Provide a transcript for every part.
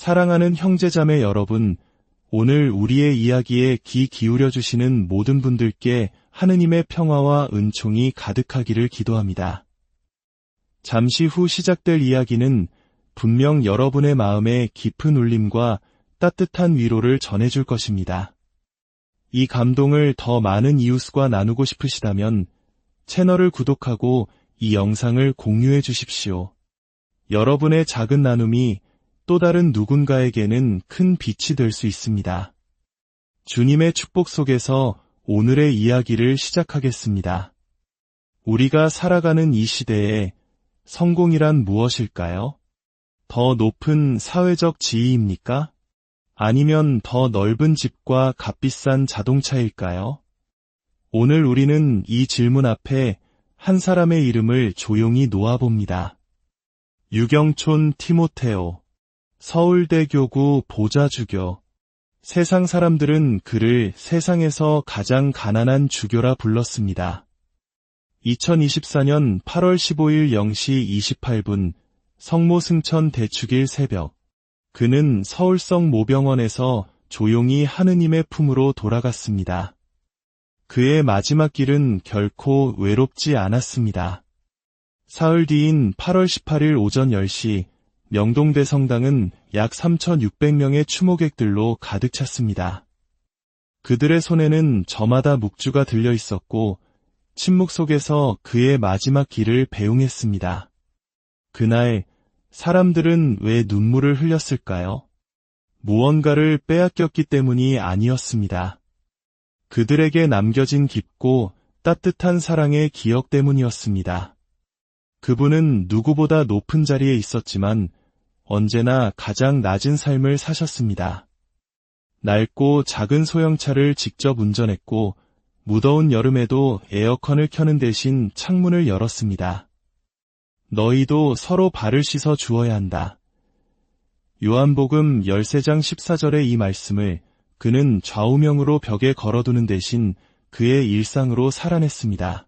사랑하는 형제자매 여러분, 오늘 우리의 이야기에 귀 기울여 주시는 모든 분들께 하느님의 평화와 은총이 가득하기를 기도합니다. 잠시 후 시작될 이야기는 분명 여러분의 마음에 깊은 울림과 따뜻한 위로를 전해줄 것입니다. 이 감동을 더 많은 이웃과 나누고 싶으시다면 채널을 구독하고 이 영상을 공유해 주십시오. 여러분의 작은 나눔이 또 다른 누군가에게는 큰 빛이 될 수 있습니다. 주님의 축복 속에서 오늘의 이야기를 시작하겠습니다. 우리가 살아가는 이 시대에 성공이란 무엇일까요? 더 높은 사회적 지위입니까? 아니면 더 넓은 집과 값비싼 자동차일까요? 오늘 우리는 이 질문 앞에 한 사람의 이름을 조용히 놓아봅니다. 유경촌 티모테오, 서울대교구 보좌주교. 세상 사람들은 그를 세상에서 가장 가난한 주교라 불렀습니다. 2024년 8월 15일 0시 28분 성모 승천 대축일 새벽, 그는 서울성 모병원에서 조용히 하느님의 품으로 돌아갔습니다. 그의 마지막 길은 결코 외롭지 않았습니다. 사흘 뒤인 8월 18일 오전 10시, 명동대 성당은 약 3,600명의 추모객들로 가득 찼습니다. 그들의 손에는 저마다 묵주가 들려 있었고 침묵 속에서 그의 마지막 길을 배웅했습니다. 그날 사람들은 왜 눈물을 흘렸을까요? 무언가를 빼앗겼기 때문이 아니었습니다. 그들에게 남겨진 깊고 따뜻한 사랑의 기억 때문이었습니다. 그분은 누구보다 높은 자리에 있었지만 언제나 가장 낮은 삶을 사셨습니다. 낡고 작은 소형차를 직접 운전했고 무더운 여름에도 에어컨을 켜는 대신 창문을 열었습니다. 너희도 서로 발을 씻어 주어야 한다. 요한복음 13장 14절의 이 말씀을 그는 좌우명으로 벽에 걸어두는 대신 그의 일상으로 살아냈습니다.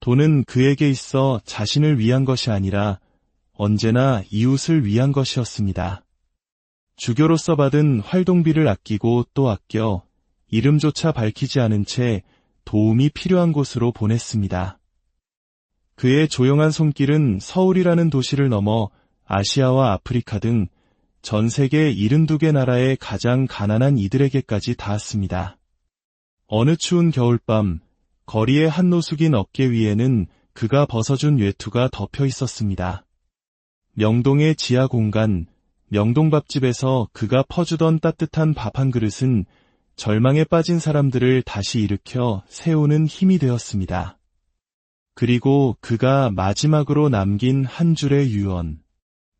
돈은 그에게 있어 자신을 위한 것이 아니라 언제나 이웃을 위한 것이었습니다. 주교로서 받은 활동비를 아끼고 또 아껴 이름조차 밝히지 않은 채 도움이 필요한 곳으로 보냈습니다. 그의 조용한 손길은 서울이라는 도시를 넘어 아시아와 아프리카 등 전 세계 72개 나라의 가장 가난한 이들에게까지 닿았습니다. 어느 추운 겨울밤, 거리의 한노숙인 어깨 위에는 그가 벗어준 외투가 덮여 있었습니다. 명동의 지하 공간, 명동밥집에서 그가 퍼주던 따뜻한 밥 한 그릇은 절망에 빠진 사람들을 다시 일으켜 세우는 힘이 되었습니다. 그리고 그가 마지막으로 남긴 한 줄의 유언.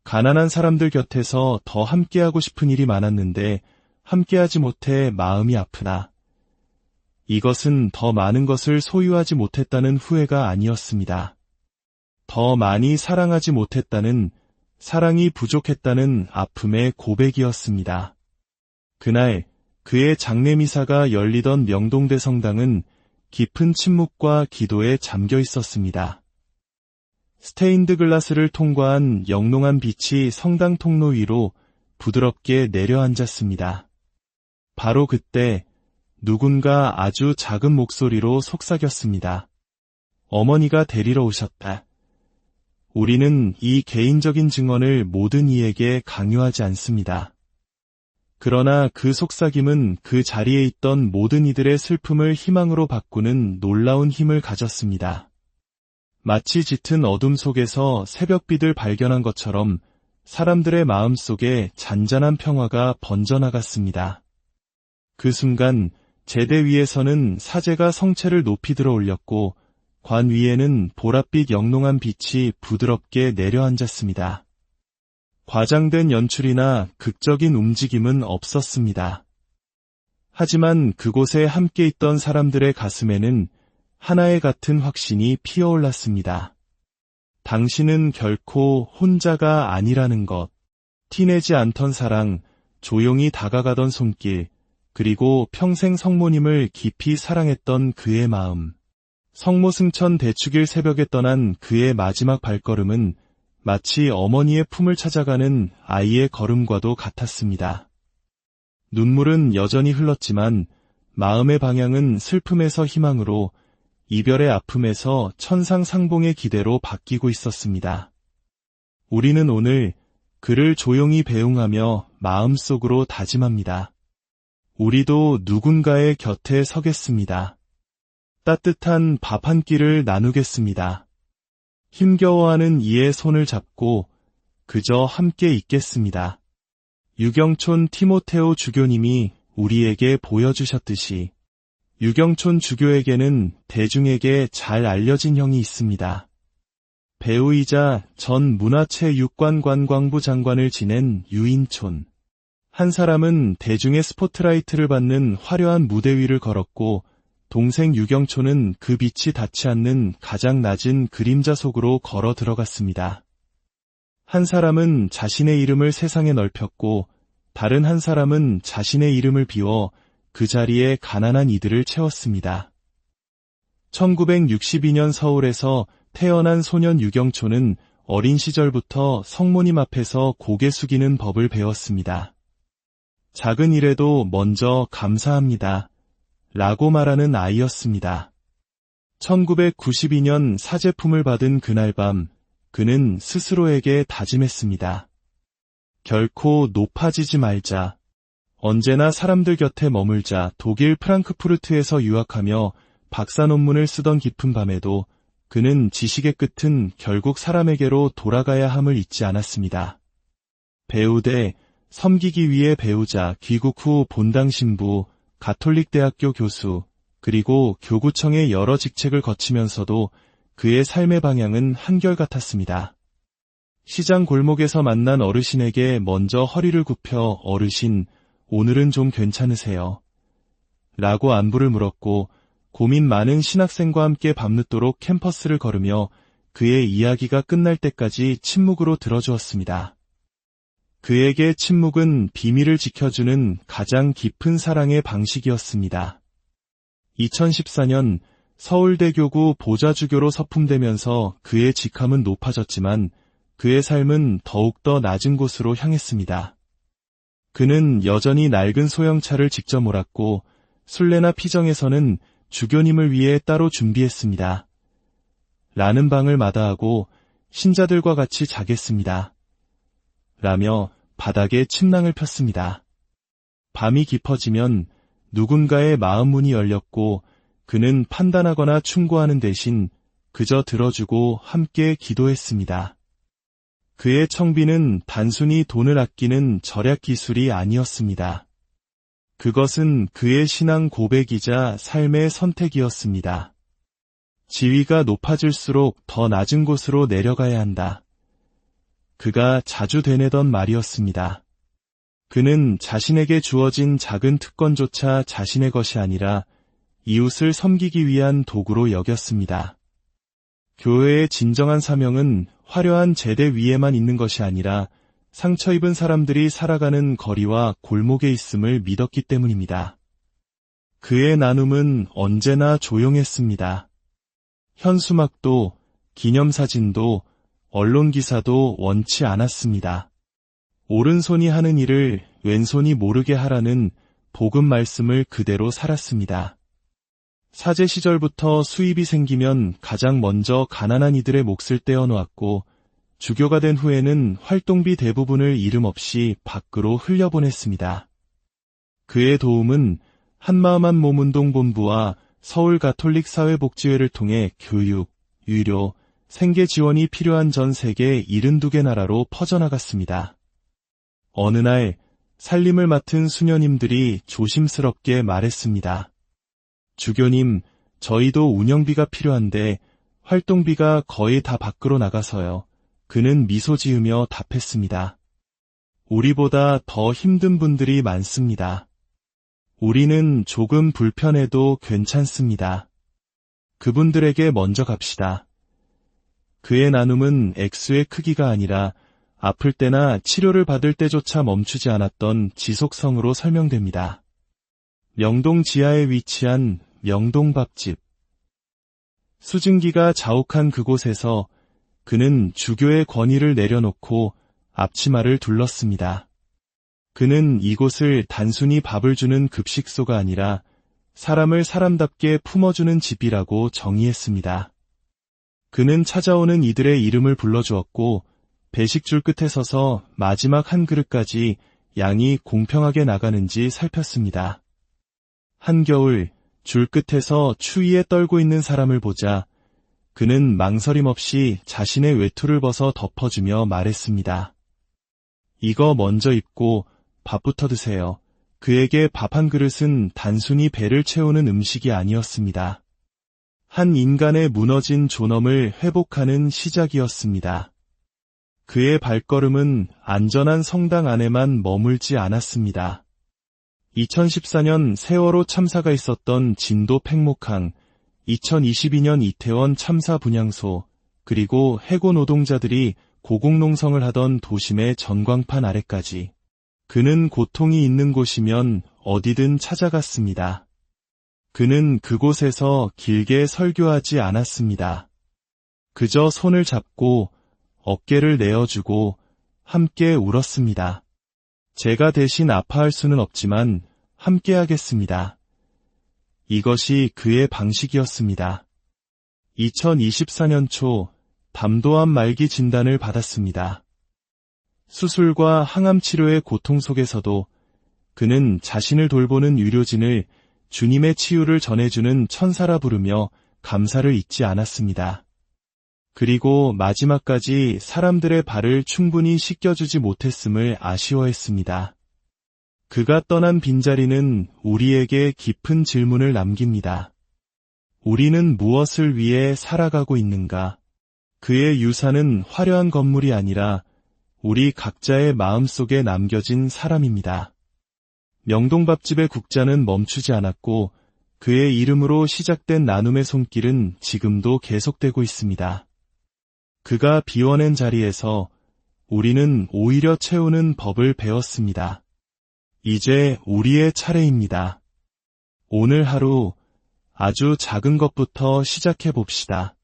가난한 사람들 곁에서 더 함께하고 싶은 일이 많았는데 함께하지 못해 마음이 아프다. 이것은 더 많은 것을 소유하지 못했다는 후회가 아니었습니다. 더 많이 사랑하지 못했다는, 사랑이 부족했다는 아픔의 고백이었습니다. 그날 그의 장례미사가 열리던 명동대 성당은 깊은 침묵과 기도에 잠겨 있었습니다. 스테인드 글라스를 통과한 영롱한 빛이 성당 통로 위로 부드럽게 내려앉았습니다. 바로 그때 누군가 아주 작은 목소리로 속삭였습니다. 어머니가 데리러 오셨다. 우리는 이 개인적인 증언을 모든 이에게 강요하지 않습니다. 그러나 그 속삭임은 그 자리에 있던 모든 이들의 슬픔을 희망으로 바꾸는 놀라운 힘을 가졌습니다. 마치 짙은 어둠 속에서 새벽빛을 발견한 것처럼 사람들의 마음속에 잔잔한 평화가 번져나갔습니다. 그 순간 제대 위에서는 사제가 성체를 높이 들어 올렸고 관 위에는 보랏빛 영롱한 빛이 부드럽게 내려앉았습니다. 과장된 연출이나 극적인 움직임은 없었습니다. 하지만 그곳에 함께 있던 사람들의 가슴에는 하나의 같은 확신이 피어올랐습니다. 당신은 결코 혼자가 아니라는 것. 티내지 않던 사랑, 조용히 다가가던 손길, 그리고 평생 성모님을 깊이 사랑했던 그의 마음. 성모 승천 대축일 새벽에 떠난 그의 마지막 발걸음은 마치 어머니의 품을 찾아가는 아이의 걸음과도 같았습니다. 눈물은 여전히 흘렀지만 마음의 방향은 슬픔에서 희망으로, 이별의 아픔에서 천상상봉의 기대로 바뀌고 있었습니다. 우리는 오늘 그를 조용히 배웅하며 마음속으로 다짐합니다. 우리도 누군가의 곁에 서겠습니다. 따뜻한 밥 한 끼를 나누겠습니다. 힘겨워하는 이의 손을 잡고 그저 함께 있겠습니다. 유경촌 티모테오 주교님이 우리에게 보여주셨듯이 유경촌 주교에게는 대중에게 잘 알려진 형이 있습니다. 배우이자 전 문화체육관관광부 장관을 지낸 유인촌. 한 사람은 대중의 스포트라이트를 받는 화려한 무대 위를 걸었고, 동생 유경촌은 그 빛이 닿지 않는 가장 낮은 그림자 속으로 걸어 들어갔습니다. 한 사람은 자신의 이름을 세상에 넓혔고, 다른 한 사람은 자신의 이름을 비워 그 자리에 가난한 이들을 채웠습니다. 1962년 서울에서 태어난 소년 유경촌은 어린 시절부터 성모님 앞에서 고개 숙이는 법을 배웠습니다. 작은 일에도 먼저 감사합니다. 라고 말하는 아이였습니다. 1992년 사제품을 받은 그날 밤, 그는 스스로에게 다짐했습니다. 결코 높아지지 말자. 언제나 사람들 곁에 머물자. 독일 프랑크푸르트에서 유학하며 박사 논문을 쓰던 깊은 밤에도 그는 지식의 끝은 결국 사람에게로 돌아가야 함을 잊지 않았습니다. 배우되, 섬기기 위해 배우자, 귀국 후 본당 신부, 가톨릭대학교 교수, 그리고 교구청의 여러 직책을 거치면서도 그의 삶의 방향은 한결같았습니다. 시장 골목에서 만난 어르신에게 먼저 허리를 굽혀 어르신, 오늘은 좀 괜찮으세요? 라고 안부를 물었고, 고민 많은 신학생과 함께 밤늦도록 캠퍼스를 걸으며 그의 이야기가 끝날 때까지 침묵으로 들어주었습니다. 그에게 침묵은 비밀을 지켜주는 가장 깊은 사랑의 방식이었습니다. 2014년 서울대교구 보좌주교로 서품되면서 그의 직함은 높아졌지만 그의 삶은 더욱더 낮은 곳으로 향했습니다. 그는 여전히 낡은 소형차를 직접 몰았고 순례나 피정에서는 주교님을 위해 따로 준비했습니다. 라는 방을 마다하고 신자들과 같이 자겠습니다. 라며 바닥에 침낭을 폈습니다. 밤이 깊어지면 누군가의 마음 문이 열렸고 그는 판단하거나 충고하는 대신 그저 들어주고 함께 기도했습니다. 그의 청비는 단순히 돈을 아끼는 절약 기술이 아니었습니다. 그것은 그의 신앙 고백이자 삶의 선택이었습니다. 지위가 높아질수록 더 낮은 곳으로 내려가야 한다. 그가 자주 되뇌던 말이었습니다. 그는 자신에게 주어진 작은 특권조차 자신의 것이 아니라 이웃을 섬기기 위한 도구로 여겼습니다. 교회의 진정한 사명은 화려한 제대 위에만 있는 것이 아니라 상처 입은 사람들이 살아가는 거리와 골목에 있음을 믿었기 때문입니다. 그의 나눔은 언제나 조용했습니다. 현수막도, 기념사진도, 언론기사도 원치 않았습니다. 오른손이 하는 일을 왼손이 모르게 하라는 복음 말씀을 그대로 살았습니다. 사제 시절부터 수입이 생기면 가장 먼저 가난한 이들의 몫을 떼어놓았고 주교가 된 후에는 활동비 대부분을 이름 없이 밖으로 흘려보냈습니다. 그의 도움은 한마음 한몸운동 본부와 서울 가톨릭 사회복지회를 통해 교육, 의료, 생계 지원이 필요한 전 세계 72개 나라로 퍼져나갔습니다. 어느 날 살림을 맡은 수녀님들이 조심스럽게 말했습니다. 주교님, 저희도 운영비가 필요한데 활동비가 거의 다 밖으로 나가서요. 그는 미소 지으며 답했습니다. 우리보다 더 힘든 분들이 많습니다. 우리는 조금 불편해도 괜찮습니다. 그분들에게 먼저 갑시다. 그의 나눔은 액수의 크기가 아니라 아플 때나 치료를 받을 때조차 멈추지 않았던 지속성으로 설명됩니다. 명동 지하에 위치한 명동밥집. 수증기가 자욱한 그곳에서 그는 주교의 권위를 내려놓고 앞치마를 둘렀습니다. 그는 이곳을 단순히 밥을 주는 급식소가 아니라 사람을 사람답게 품어주는 집이라고 정의했습니다. 그는 찾아오는 이들의 이름을 불러주었고 배식줄 끝에 서서 마지막 한 그릇까지 양이 공평하게 나가는지 살폈습니다. 한겨울 줄 끝에서 추위에 떨고 있는 사람을 보자 그는 망설임 없이 자신의 외투를 벗어 덮어주며 말했습니다. 이거 먼저 입고 밥부터 드세요. 그에게 밥 한 그릇은 단순히 배를 채우는 음식이 아니었습니다. 한 인간의 무너진 존엄을 회복하는 시작이었습니다. 그의 발걸음은 안전한 성당 안에만 머물지 않았습니다. 2014년 세월호 참사가 있었던 진도 팽목항, 2022년 이태원 참사 분향소, 그리고 해고 노동자들이 고공농성을 하던 도심의 전광판 아래까지 그는 고통이 있는 곳이면 어디든 찾아갔습니다. 그는 그곳에서 길게 설교하지 않았습니다. 그저 손을 잡고 어깨를 내어주고 함께 울었습니다. 제가 대신 아파할 수는 없지만 함께 하겠습니다. 이것이 그의 방식이었습니다. 2024년 초 담도암 말기 진단을 받았습니다. 수술과 항암 치료의 고통 속에서도 그는 자신을 돌보는 의료진을 주님의 치유를 전해주는 천사라 부르며 감사를 잊지 않았습니다. 그리고 마지막까지 사람들의 발을 충분히 씻겨주지 못했음을 아쉬워했습니다. 그가 떠난 빈자리는 우리에게 깊은 질문을 남깁니다. 우리는 무엇을 위해 살아가고 있는가? 그의 유산은 화려한 건물이 아니라 우리 각자의 마음속에 남겨진 사람입니다. 명동밥집의 국자는 멈추지 않았고 그의 이름으로 시작된 나눔의 손길은 지금도 계속되고 있습니다. 그가 비워낸 자리에서 우리는 오히려 채우는 법을 배웠습니다. 이제 우리의 차례입니다. 오늘 하루 아주 작은 것부터 시작해 봅시다.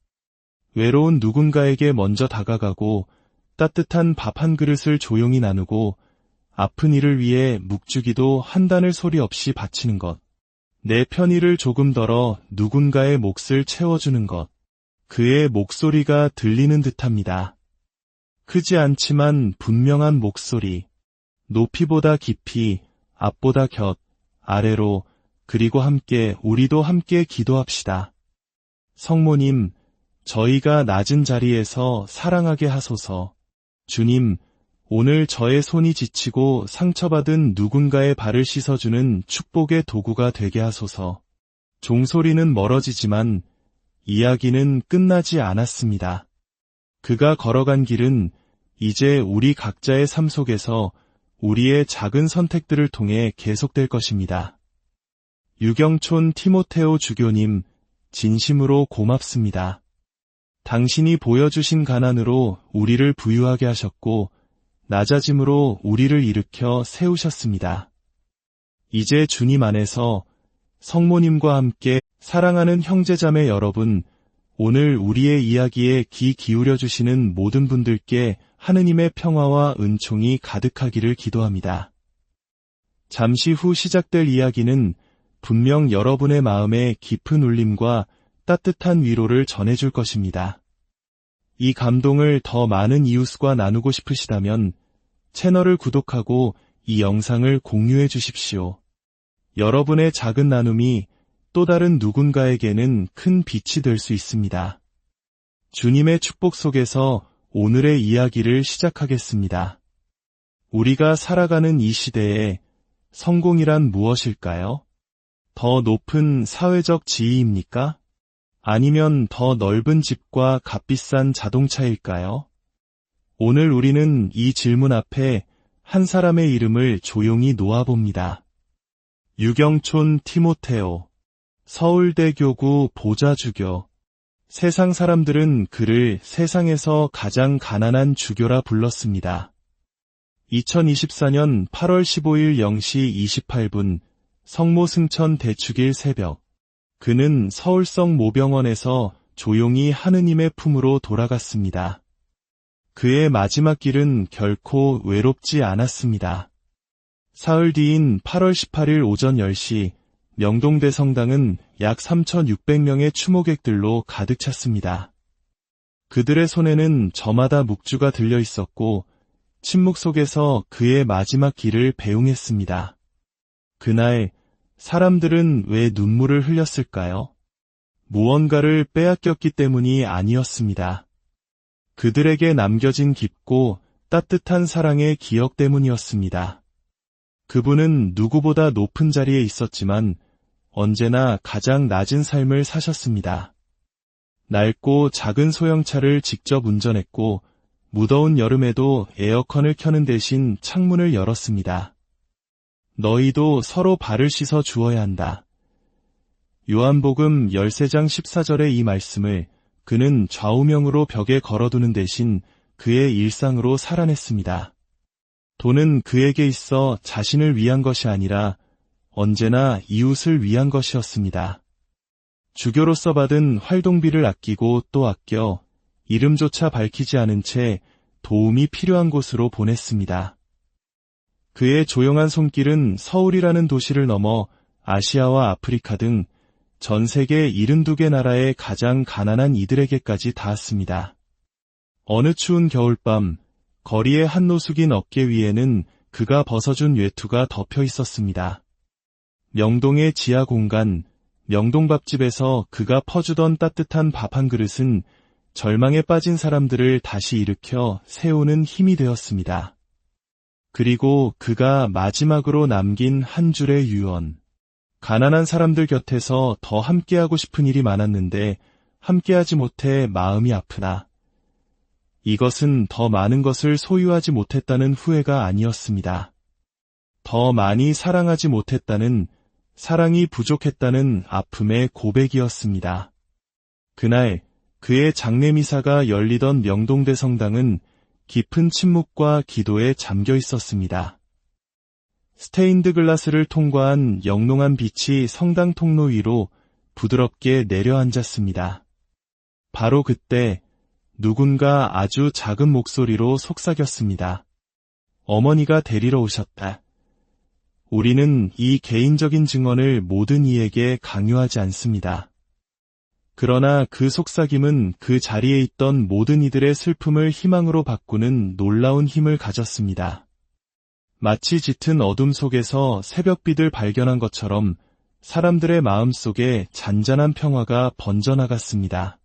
외로운 누군가에게 먼저 다가가고 따뜻한 밥 한 그릇을 조용히 나누고 아픈 이를 위해 묵주기도 한다는 소리 없이 바치는 것. 내 편의를 조금 덜어 누군가의 몫을 채워주는 것. 그의 목소리가 들리는 듯합니다. 크지 않지만 분명한 목소리. 높이보다 깊이, 앞보다 곁, 아래로, 그리고 함께 우리도 함께 기도합시다. 성모님, 저희가 낮은 자리에서 사랑하게 하소서. 주님, 오늘 저의 손이 지치고 상처받은 누군가의 발을 씻어주는 축복의 도구가 되게 하소서. 종소리는 멀어지지만 이야기는 끝나지 않았습니다. 그가 걸어간 길은 이제 우리 각자의 삶 속에서 우리의 작은 선택들을 통해 계속될 것입니다. 유경촌 티모테오 주교님, 진심으로 고맙습니다. 당신이 보여주신 가난으로 우리를 부유하게 하셨고 낮아짐으로 우리를 일으켜 세우셨습니다. 이제 주님 안에서 성모님과 함께 사랑하는 형제자매 여러분, 오늘 우리의 이야기에 귀 기울여 주시는 모든 분들께 하느님의 평화와 은총이 가득하기를 기도합니다. 잠시 후 시작될 이야기는 분명 여러분의 마음에 깊은 울림과 따뜻한 위로를 전해줄 것입니다. 이 감동을 더 많은 이웃과 나누고 싶으시다면 채널을 구독하고 이 영상을 공유해 주십시오. 여러분의 작은 나눔이 또 다른 누군가에게는 큰 빛이 될 수 있습니다. 주님의 축복 속에서 오늘의 이야기를 시작하겠습니다. 우리가 살아가는 이 시대에 성공이란 무엇일까요? 더 높은 사회적 지위입니까? 아니면 더 넓은 집과 값비싼 자동차일까요? 오늘 우리는 이 질문 앞에 한 사람의 이름을 조용히 놓아봅니다. 유경촌 티모테오, 서울대교구 보좌주교. 세상 사람들은 그를 세상에서 가장 가난한 주교라 불렀습니다. 2024년 8월 15일 0시 28분 성모 승천 대축일 새벽, 그는 서울성 모병원에서 조용히 하느님의 품으로 돌아갔습니다. 그의 마지막 길은 결코 외롭지 않았습니다. 사흘 뒤인 8월 18일 오전 10시 명동대 성당은 약 3,600명의 추모객들로 가득 찼습니다. 그들의 손에는 저마다 묵주가 들려 있었고 침묵 속에서 그의 마지막 길을 배웅했습니다. 그날 사람들은 왜 눈물을 흘렸을까요? 무언가를 빼앗겼기 때문이 아니었습니다. 그들에게 남겨진 깊고 따뜻한 사랑의 기억 때문이었습니다. 그분은 누구보다 높은 자리에 있었지만 언제나 가장 낮은 삶을 사셨습니다. 낡고 작은 소형차를 직접 운전했고 무더운 여름에도 에어컨을 켜는 대신 창문을 열었습니다. 너희도 서로 발을 씻어 주어야 한다. 요한복음 13장 14절의 이 말씀을 그는 좌우명으로 벽에 걸어두는 대신 그의 일상으로 살아냈습니다. 돈은 그에게 있어 자신을 위한 것이 아니라 언제나 이웃을 위한 것이었습니다. 주교로서 받은 활동비를 아끼고 또 아껴 이름조차 밝히지 않은 채 도움이 필요한 곳으로 보냈습니다. 그의 조용한 손길은 서울이라는 도시를 넘어 아시아와 아프리카 등 전 세계 72개 나라의 가장 가난한 이들에게까지 닿았습니다. 어느 추운 겨울밤, 거리의 한 노숙인 어깨 위에는 그가 벗어준 외투가 덮여 있었습니다. 명동의 지하 공간, 명동밥집에서 그가 퍼주던 따뜻한 밥 한 그릇은 절망에 빠진 사람들을 다시 일으켜 세우는 힘이 되었습니다. 그리고 그가 마지막으로 남긴 한 줄의 유언. 가난한 사람들 곁에서 더 함께하고 싶은 일이 많았는데 함께하지 못해 마음이 아프다. 이것은 더 많은 것을 소유하지 못했다는 후회가 아니었습니다. 더 많이 사랑하지 못했다는, 사랑이 부족했다는 아픔의 고백이었습니다. 그날 그의 장례미사가 열리던 명동대 성당은 깊은 침묵과 기도에 잠겨 있었습니다. 스테인드 글라스를 통과한 영롱한 빛이 성당 통로 위로 부드럽게 내려앉았습니다. 바로 그때 누군가 아주 작은 목소리로 속삭였습니다. 어머니가 데리러 오셨다. 우리는 이 개인적인 증언을 모든 이에게 강요하지 않습니다. 그러나 그 속삭임은 그 자리에 있던 모든 이들의 슬픔을 희망으로 바꾸는 놀라운 힘을 가졌습니다. 마치 짙은 어둠 속에서 새벽빛을 발견한 것처럼 사람들의 마음속에 잔잔한 평화가 번져나갔습니다.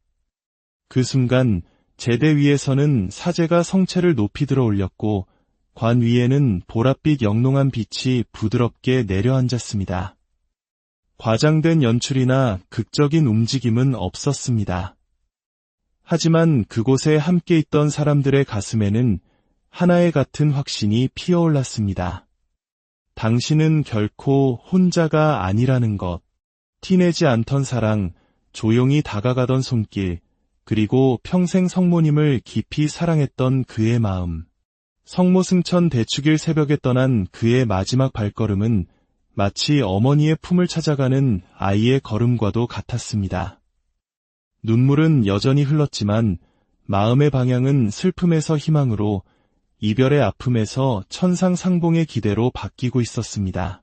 그 순간 제대 위에서는 사제가 성체를 높이 들어 올렸고 관 위에는 보랏빛 영롱한 빛이 부드럽게 내려앉았습니다. 과장된 연출이나 극적인 움직임은 없었습니다. 하지만 그곳에 함께 있던 사람들의 가슴에는 하나의 같은 확신이 피어올랐습니다. 당신은 결코 혼자가 아니라는 것. 티내지 않던 사랑, 조용히 다가가던 손길, 그리고 평생 성모님을 깊이 사랑했던 그의 마음. 성모 승천 대축일 새벽에 떠난 그의 마지막 발걸음은 마치 어머니의 품을 찾아가는 아이의 걸음과도 같았습니다. 눈물은 여전히 흘렀지만 마음의 방향은 슬픔에서 희망으로, 이별의 아픔에서 천상상봉의 기대로 바뀌고 있었습니다.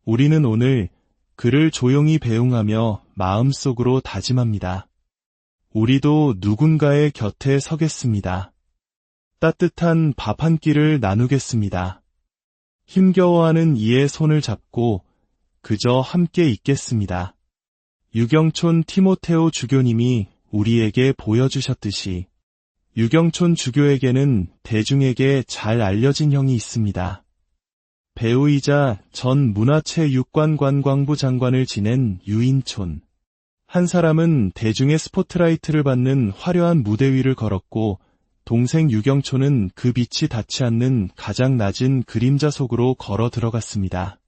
우리는 오늘 그를 조용히 배웅하며 마음속으로 다짐합니다. 우리도 누군가의 곁에 서겠습니다. 따뜻한 밥 한 끼를 나누겠습니다. 힘겨워하는 이의 손을 잡고 그저 함께 있겠습니다. 유경촌 티모테오 주교님이 우리에게 보여주셨듯이 유경촌 주교에게는 대중에게 잘 알려진 형이 있습니다. 배우이자 전 문화체육관관광부 장관을 지낸 유인촌. 한 사람은 대중의 스포트라이트를 받는 화려한 무대 위를 걸었고 동생 유경촌은 그 빛이 닿지 않는 가장 낮은 그림자 속으로 걸어 들어갔습니다.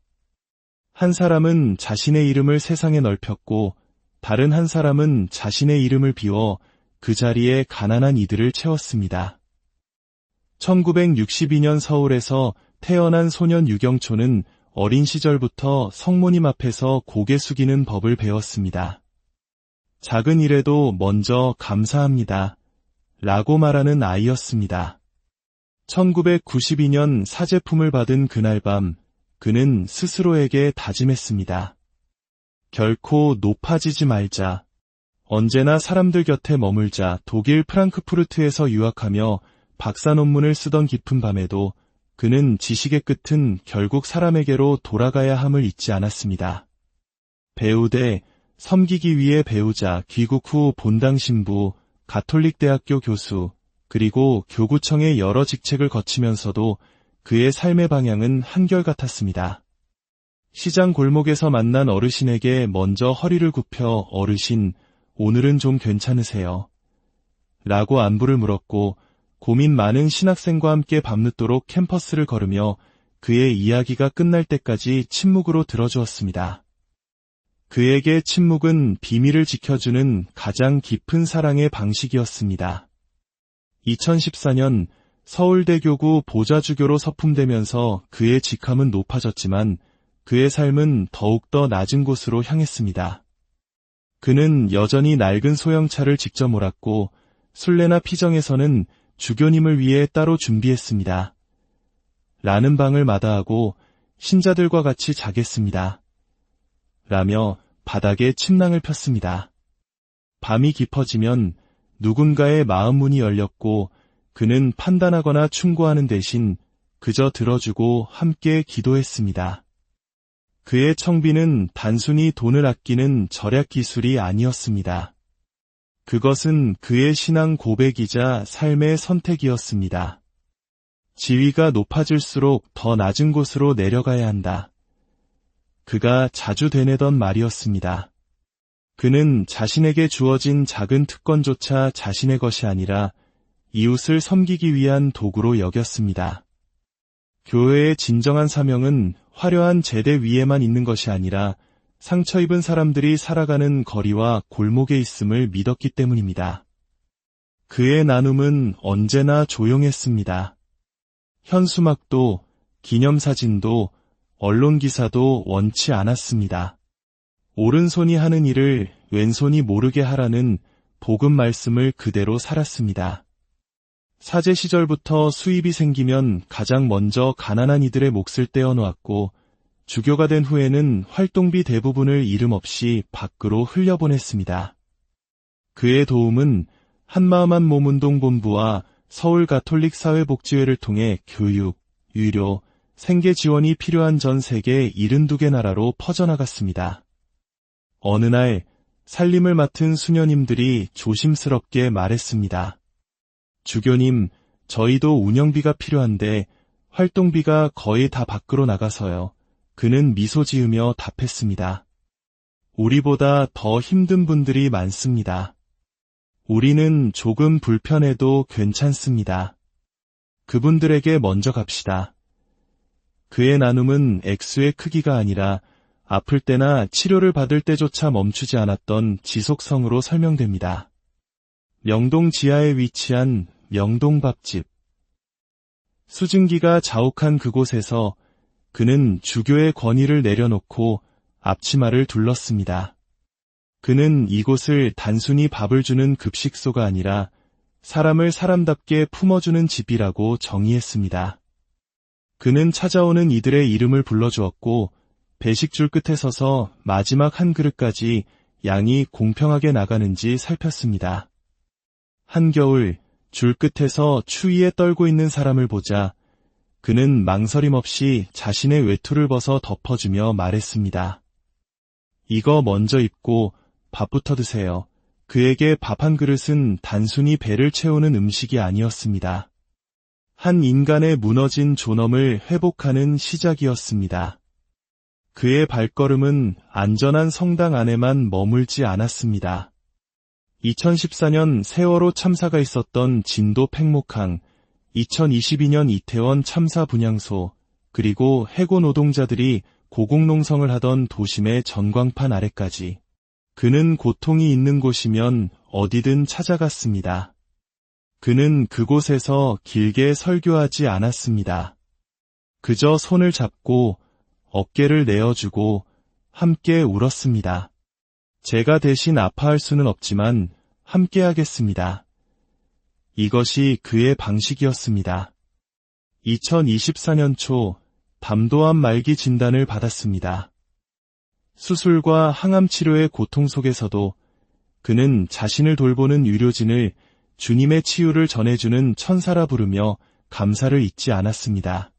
한 사람은 자신의 이름을 세상에 넓혔고 다른 한 사람은 자신의 이름을 비워 그 자리에 가난한 이들을 채웠습니다. 1962년 서울에서 태어난 소년 유경초는 어린 시절부터 성모님 앞에서 고개 숙이는 법을 배웠습니다. 작은 일에도 먼저 감사합니다. 라고 말하는 아이였습니다. 1992년 사제품을 받은 그날 밤, 그는 스스로에게 다짐했습니다. 결코 높아지지 말자. 언제나 사람들 곁에 머물자. 독일 프랑크푸르트에서 유학하며 박사 논문을 쓰던 깊은 밤에도 그는 지식의 끝은 결국 사람에게로 돌아가야 함을 잊지 않았습니다. 배우되, 섬기기 위해 배우자, 귀국 후 본당 신부, 가톨릭 대학교 교수, 그리고 교구청의 여러 직책을 거치면서도 그의 삶의 방향은 한결같았습니다. 시장 골목에서 만난 어르신에게 먼저 허리를 굽혀 어르신, 오늘은 좀 괜찮으세요? 라고 안부를 물었고 고민 많은 신학생과 함께 밤늦도록 캠퍼스를 걸으며 그의 이야기가 끝날 때까지 침묵으로 들어주었습니다. 그에게 침묵은 비밀을 지켜주는 가장 깊은 사랑의 방식이었습니다. 2014년 서울대교구 보좌주교로 서품되면서 그의 직함은 높아졌지만 그의 삶은 더욱더 낮은 곳으로 향했습니다. 그는 여전히 낡은 소형차를 직접 몰았고 순례나 피정에서는 주교님을 위해 따로 준비했습니다. 라는 방을 마다하고 신자들과 같이 자겠습니다. 라며 바닥에 침낭을 폈습니다. 밤이 깊어지면 누군가의 마음 문이 열렸고 그는 판단하거나 충고하는 대신 그저 들어주고 함께 기도했습니다. 그의 청비는 단순히 돈을 아끼는 절약 기술이 아니었습니다. 그것은 그의 신앙 고백이자 삶의 선택이었습니다. 지위가 높아질수록 더 낮은 곳으로 내려가야 한다. 그가 자주 되뇌던 말이었습니다. 그는 자신에게 주어진 작은 특권조차 자신의 것이 아니라 이웃을 섬기기 위한 도구로 여겼습니다. 교회의 진정한 사명은 화려한 제대 위에만 있는 것이 아니라 상처 입은 사람들이 살아가는 거리와 골목에 있음을 믿었기 때문입니다. 그의 나눔은 언제나 조용했습니다. 현수막도, 기념사진도, 언론기사도 원치 않았습니다. 오른손이 하는 일을 왼손이 모르게 하라는 복음 말씀을 그대로 살았습니다. 사제 시절부터 수입이 생기면 가장 먼저 가난한 이들의 몫을 떼어놓았고 주교가 된 후에는 활동비 대부분을 이름 없이 밖으로 흘려보냈습니다. 그의 도움은 한마음 한 몸운동 본부와 서울 가톨릭 사회복지회를 통해 교육, 의료, 생계 지원이 필요한 전 세계 72개 나라로 퍼져나갔습니다. 어느 날 살림을 맡은 수녀님들이 조심스럽게 말했습니다. 주교님, 저희도 운영비가 필요한데 활동비가 거의 다 밖으로 나가서요. 그는 미소 지으며 답했습니다. 우리보다 더 힘든 분들이 많습니다. 우리는 조금 불편해도 괜찮습니다. 그분들에게 먼저 갑시다. 그의 나눔은 액수의 크기가 아니라 아플 때나 치료를 받을 때조차 멈추지 않았던 지속성으로 설명됩니다. 명동 지하에 위치한 명동밥집. 수증기가 자욱한 그곳에서 그는 주교의 권위를 내려놓고 앞치마를 둘렀습니다. 그는 이곳을 단순히 밥을 주는 급식소가 아니라 사람을 사람답게 품어주는 집이라고 정의했습니다. 그는 찾아오는 이들의 이름을 불러주었고 배식줄 끝에 서서 마지막 한 그릇까지 양이 공평하게 나가는지 살폈습니다. 한겨울 줄 끝에서 추위에 떨고 있는 사람을 보자 그는 망설임 없이 자신의 외투를 벗어 덮어주며 말했습니다. 이거 먼저 입고 밥부터 드세요. 그에게 밥 한 그릇은 단순히 배를 채우는 음식이 아니었습니다. 한 인간의 무너진 존엄을 회복하는 시작이었습니다. 그의 발걸음은 안전한 성당 안에만 머물지 않았습니다. 2014년 세월호 참사가 있었던 진도 팽목항, 2022년 이태원 참사 분향소, 그리고 해고 노동자들이 고공농성을 하던 도심의 전광판 아래까지 그는 고통이 있는 곳이면 어디든 찾아갔습니다. 그는 그곳에서 길게 설교하지 않았습니다. 그저 손을 잡고 어깨를 내어주고 함께 울었습니다. 제가 대신 아파할 수는 없지만 함께 하겠습니다. 이것이 그의 방식이었습니다. 2024년 초 담도암 말기 진단을 받았습니다. 수술과 항암 치료의 고통 속에서도 그는 자신을 돌보는 의료진을 주님의 치유를 전해주는 천사라 부르며 감사를 잊지 않았습니다.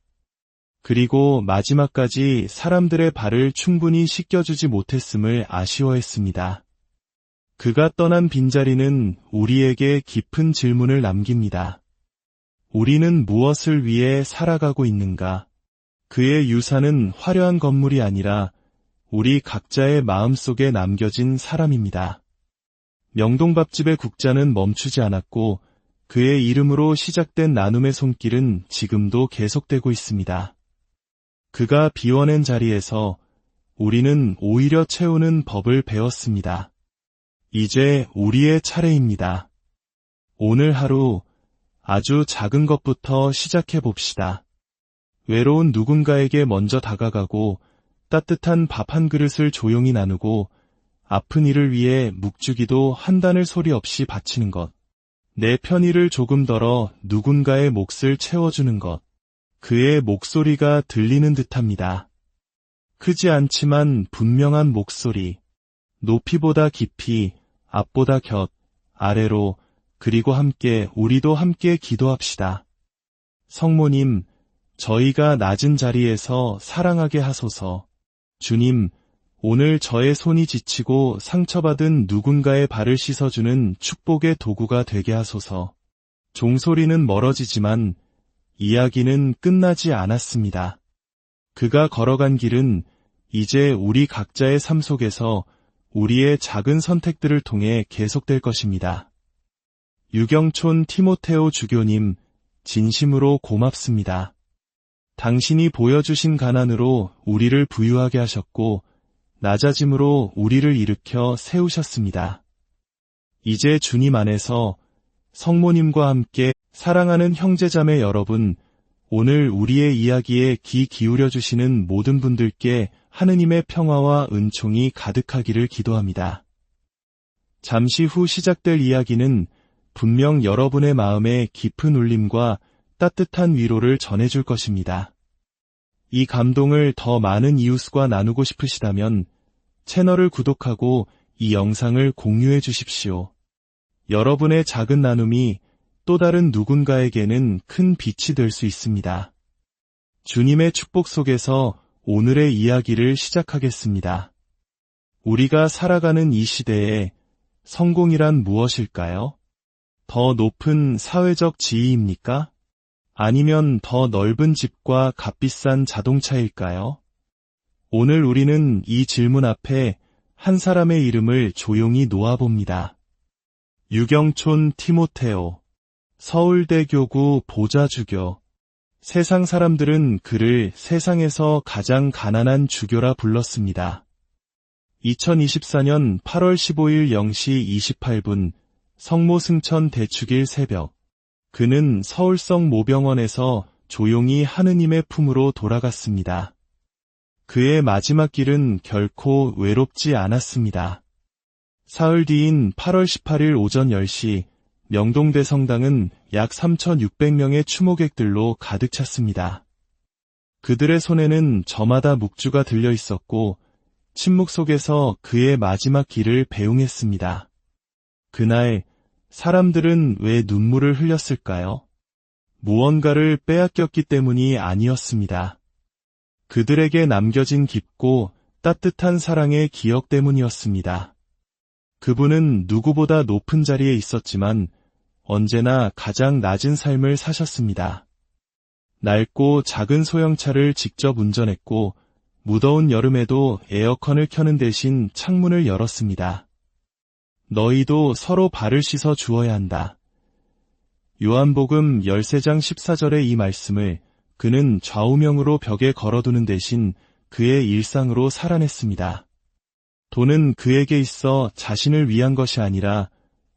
그리고 마지막까지 사람들의 발을 충분히 씻겨주지 못했음을 아쉬워했습니다. 그가 떠난 빈자리는 우리에게 깊은 질문을 남깁니다. 우리는 무엇을 위해 살아가고 있는가? 그의 유산은 화려한 건물이 아니라 우리 각자의 마음속에 남겨진 사람입니다. 명동밥집의 국자는 멈추지 않았고 그의 이름으로 시작된 나눔의 손길은 지금도 계속되고 있습니다. 그가 비워낸 자리에서 우리는 오히려 채우는 법을 배웠습니다. 이제 우리의 차례입니다. 오늘 하루 아주 작은 것부터 시작해 봅시다. 외로운 누군가에게 먼저 다가가고 따뜻한 밥 한 그릇을 조용히 나누고 아픈 이를 위해 묵주기도 한 단을 소리 없이 바치는 것. 내 편의를 조금 덜어 누군가의 몫을 채워주는 것. 그의 목소리가 들리는 듯합니다. 크지 않지만 분명한 목소리. 높이보다 깊이, 앞보다 곁, 아래로, 그리고 함께 우리도 함께 기도합시다. 성모님, 저희가 낮은 자리에서 사랑하게 하소서. 주님, 오늘 저의 손이 지치고 상처받은 누군가의 발을 씻어주는 축복의 도구가 되게 하소서. 종소리는 멀어지지만 이야기는 끝나지 않았습니다. 그가 걸어간 길은 이제 우리 각자의 삶 속에서 우리의 작은 선택들을 통해 계속될 것입니다. 유경촌 티모테오 주교님, 진심으로 고맙습니다. 당신이 보여주신 가난으로 우리를 부유하게 하셨고 낮아짐으로 우리를 일으켜 세우셨습니다. 이제 주님 안에서 성모님과 함께 사랑하는 형제자매 여러분, 오늘 우리의 이야기에 귀 기울여 주시는 모든 분들께 하느님의 평화와 은총이 가득하기를 기도합니다. 잠시 후 시작될 이야기는 분명 여러분의 마음에 깊은 울림과 따뜻한 위로를 전해줄 것입니다. 이 감동을 더 많은 이웃과 나누고 싶으시다면 채널을 구독하고 이 영상을 공유해 주십시오. 여러분의 작은 나눔이 또 다른 누군가에게는 큰 빛이 될 수 있습니다. 주님의 축복 속에서 오늘의 이야기를 시작하겠습니다. 우리가 살아가는 이 시대에 성공이란 무엇일까요? 더 높은 사회적 지위입니까? 아니면 더 넓은 집과 값비싼 자동차일까요? 오늘 우리는 이 질문 앞에 한 사람의 이름을 조용히 놓아봅니다. 유경촌 티모테오, 서울대교구 보좌주교. 세상 사람들은 그를 세상에서 가장 가난한 주교라 불렀습니다. 2024년 8월 15일 0시 28분 성모 승천 대축일 새벽, 그는 서울성 모병원에서 조용히 하느님의 품으로 돌아갔습니다. 그의 마지막 길은 결코 외롭지 않았습니다. 사흘 뒤인 8월 18일 오전 10시, 명동대 성당은 약 3,600명의 추모객들로 가득 찼습니다. 그들의 손에는 저마다 묵주가 들려 있었고 침묵 속에서 그의 마지막 길을 배웅했습니다. 그날 사람들은 왜 눈물을 흘렸을까요? 무언가를 빼앗겼기 때문이 아니었습니다. 그들에게 남겨진 깊고 따뜻한 사랑의 기억 때문이었습니다. 그분은 누구보다 높은 자리에 있었지만 언제나 가장 낮은 삶을 사셨습니다. 낡고 작은 소형차를 직접 운전했고 무더운 여름에도 에어컨을 켜는 대신 창문을 열었습니다. 너희도 서로 발을 씻어 주어야 한다. 요한복음 13장 14절의 이 말씀을 그는 좌우명으로 벽에 걸어두는 대신 그의 일상으로 살아냈습니다. 돈은 그에게 있어 자신을 위한 것이 아니라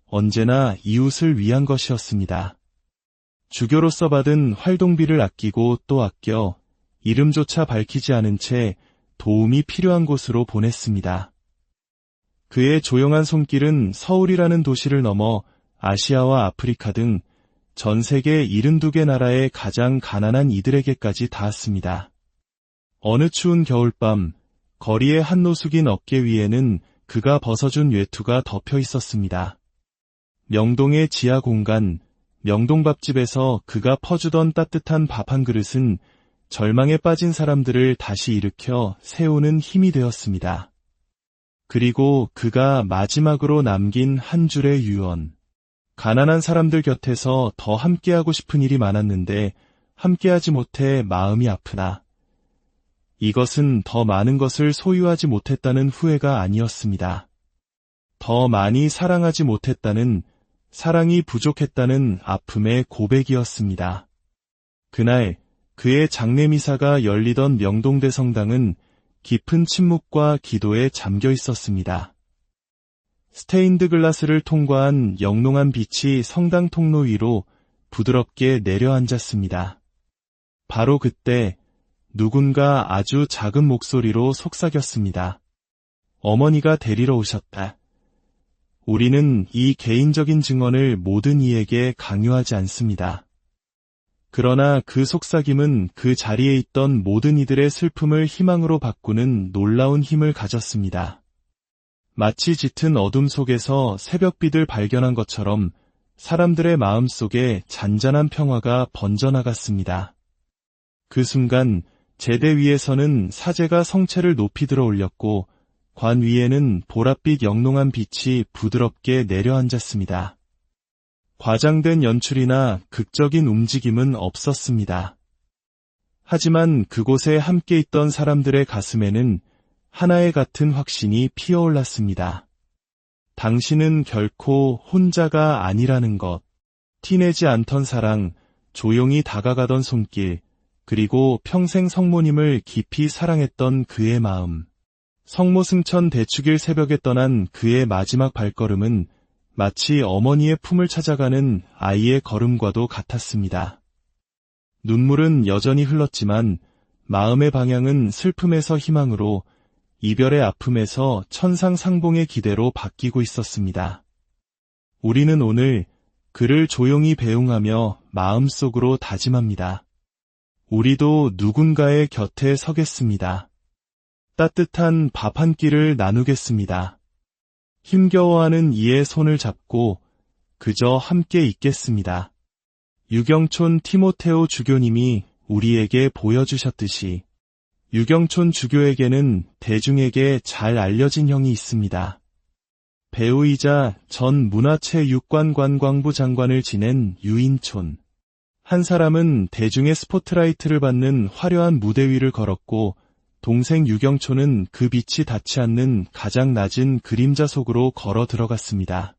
언제나 이웃을 위한 것이었습니다. 주교로서 받은 활동비를 아끼고 또 아껴 이름조차 밝히지 않은 채 도움이 필요한 곳으로 보냈습니다. 그의 조용한 손길은 서울이라는 도시를 넘어 아시아와 아프리카 등 전 세계 72개 나라의 가장 가난한 이들에게까지 닿았습니다. 어느 추운 겨울밤, 거리의 한노숙인 어깨 위에는 그가 벗어준 외투가 덮여 있었습니다. 명동의 지하 공간, 명동밥집에서 그가 퍼주던 따뜻한 밥 한 그릇은 절망에 빠진 사람들을 다시 일으켜 세우는 힘이 되었습니다. 그리고 그가 마지막으로 남긴 한 줄의 유언. 가난한 사람들 곁에서 더 함께하고 싶은 일이 많았는데 함께하지 못해 마음이 아프다. 이것은 더 많은 것을 소유하지 못했다는 후회가 아니었습니다. 더 많이 사랑하지 못했다는, 사랑이 부족했다는 아픔의 고백이었습니다. 그날 그의 장례미사가 열리던 명동대 성당은 깊은 침묵과 기도에 잠겨 있었습니다. 스테인드 글라스를 통과한 영롱한 빛이 성당 통로 위로 부드럽게 내려앉았습니다. 바로 그때 누군가 아주 작은 목소리로 속삭였습니다. 어머니가 데리러 오셨다. 우리는 이 개인적인 증언을 모든 이에게 강요하지 않습니다. 그러나 그 속삭임은 그 자리에 있던 모든 이들의 슬픔을 희망으로 바꾸는 놀라운 힘을 가졌습니다. 마치 짙은 어둠 속에서 새벽빛을 발견한 것처럼 사람들의 마음속에 잔잔한 평화가 번져나갔습니다. 그 순간 제대 위에서는 사제가 성체를 높이 들어 올렸고 관 위에는 보랏빛 영롱한 빛이 부드럽게 내려앉았습니다. 과장된 연출이나 극적인 움직임은 없었습니다. 하지만 그곳에 함께 있던 사람들의 가슴에는 하나의 같은 확신이 피어올랐습니다. 당신은 결코 혼자가 아니라는 것. 티내지 않던 사랑, 조용히 다가가던 손길, 그리고 평생 성모님을 깊이 사랑했던 그의 마음. 성모 승천 대축일 새벽에 떠난 그의 마지막 발걸음은 마치 어머니의 품을 찾아가는 아이의 걸음과도 같았습니다. 눈물은 여전히 흘렀지만 마음의 방향은 슬픔에서 희망으로, 이별의 아픔에서 천상상봉의 기대로 바뀌고 있었습니다. 우리는 오늘 그를 조용히 배웅하며 마음속으로 다짐합니다. 우리도 누군가의 곁에 서겠습니다. 따뜻한 밥 한 끼를 나누겠습니다. 힘겨워하는 이의 손을 잡고 그저 함께 있겠습니다. 유경촌 티모테오 주교님이 우리에게 보여주셨듯이 유경촌 주교에게는 대중에게 잘 알려진 형이 있습니다. 배우이자 전 문화체육관관광부 장관을 지낸 유인촌. 한 사람은 대중의 스포트라이트를 받는 화려한 무대 위를 걸었고 동생 유경촌은 그 빛이 닿지 않는 가장 낮은 그림자 속으로 걸어 들어갔습니다.